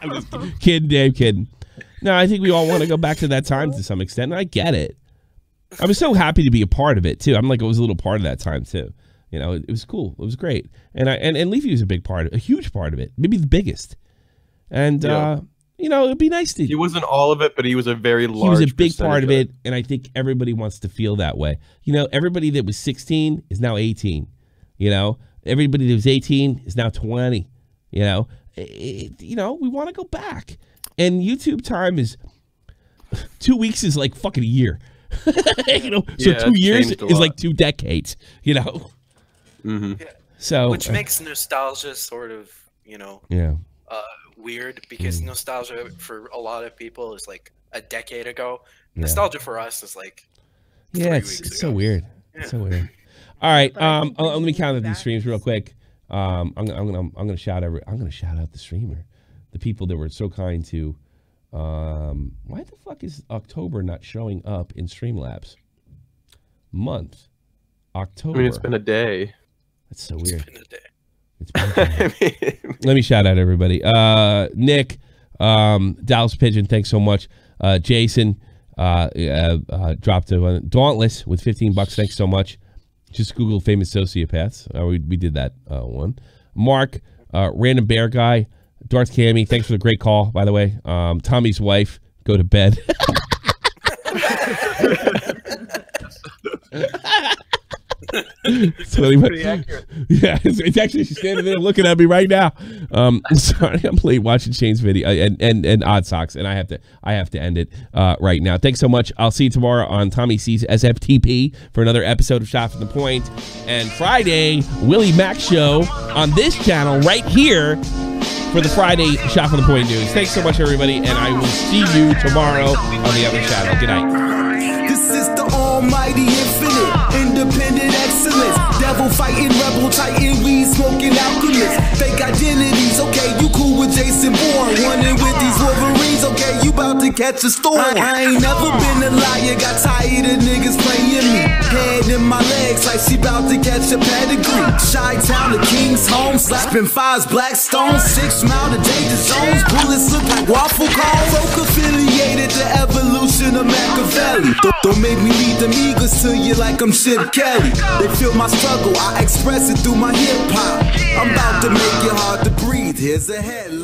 I'm just kidding, Dave, kidding. No, I think we all want to go back to that time to some extent, and I get it. I was so happy to be a part of it too. I'm like, I was a little part of that time too. You know, it was cool. It was great, and Leafy was a big part, a huge part of it, maybe the biggest. And you know, it'd be nice to. He wasn't all of it, but he was a very large. He was a big part of it, and I think everybody wants to feel that way. You know, everybody that was 16 is now 18. You know, everybody that was 18 is now 20. You know, you know, we want to go back, and YouTube time is 2 weeks is like fucking a year. You know, so 2 years is like 2 decades. You know. Mm-hmm. Yeah. So, which makes nostalgia sort of, you know, weird, because nostalgia for a lot of people is like a decade ago. Nostalgia for us is like 3 weeks ago. It's so weird. It's so weird. All right, let me count these streams real quick. I'm gonna shout out the streamer, the people that were so kind to. Why the fuck is October not showing up in Streamlabs? Month October. I mean, it's been a day. That's so weird. It's been a day. Let me shout out everybody. Nick, Dallas Pigeon, thanks so much. Jason dropped a Dauntless with $15. Thanks so much. Just Google famous sociopaths. We did that one. Mark, Random Bear Guy, Darth Cammy, thanks for the great call, by the way. Tommy's wife, go to bed. Pretty accurate. Yeah, it's actually, she's standing there looking at me right now. Sorry, I'm late watching Shane's video and Odd Socks, and I have to end it right now. Thanks so much. I'll see you tomorrow on Tommy C's SFTP for another episode of Shot from the Point, and Friday Willie Mac show on this channel right here for the Friday Shot from the Point news. Thanks so much, everybody, and I will see you tomorrow on the other channel. Good night. This is the almighty infinite, independent excellence, devil fighting, rebel titan, weed smoking alchemist, fake identities, okay, you cool with Jason Bourne, running with these Wolverines, okay, you about to catch a storm. I ain't never been a liar, got tired of niggas playing me, head in my legs like she about to catch a pedigree, Chi-Town, the King's home, slapping fives, black stones, 6 mile to danger zones, bullets look like waffle cones, folk affiliated to evolution of Machiavelli. Don't make me lead them eagles to you like I'm Chip Kelly. They feel my struggle, I express it through my hip hop. I'm about to make it hard to breathe. Here's a headline.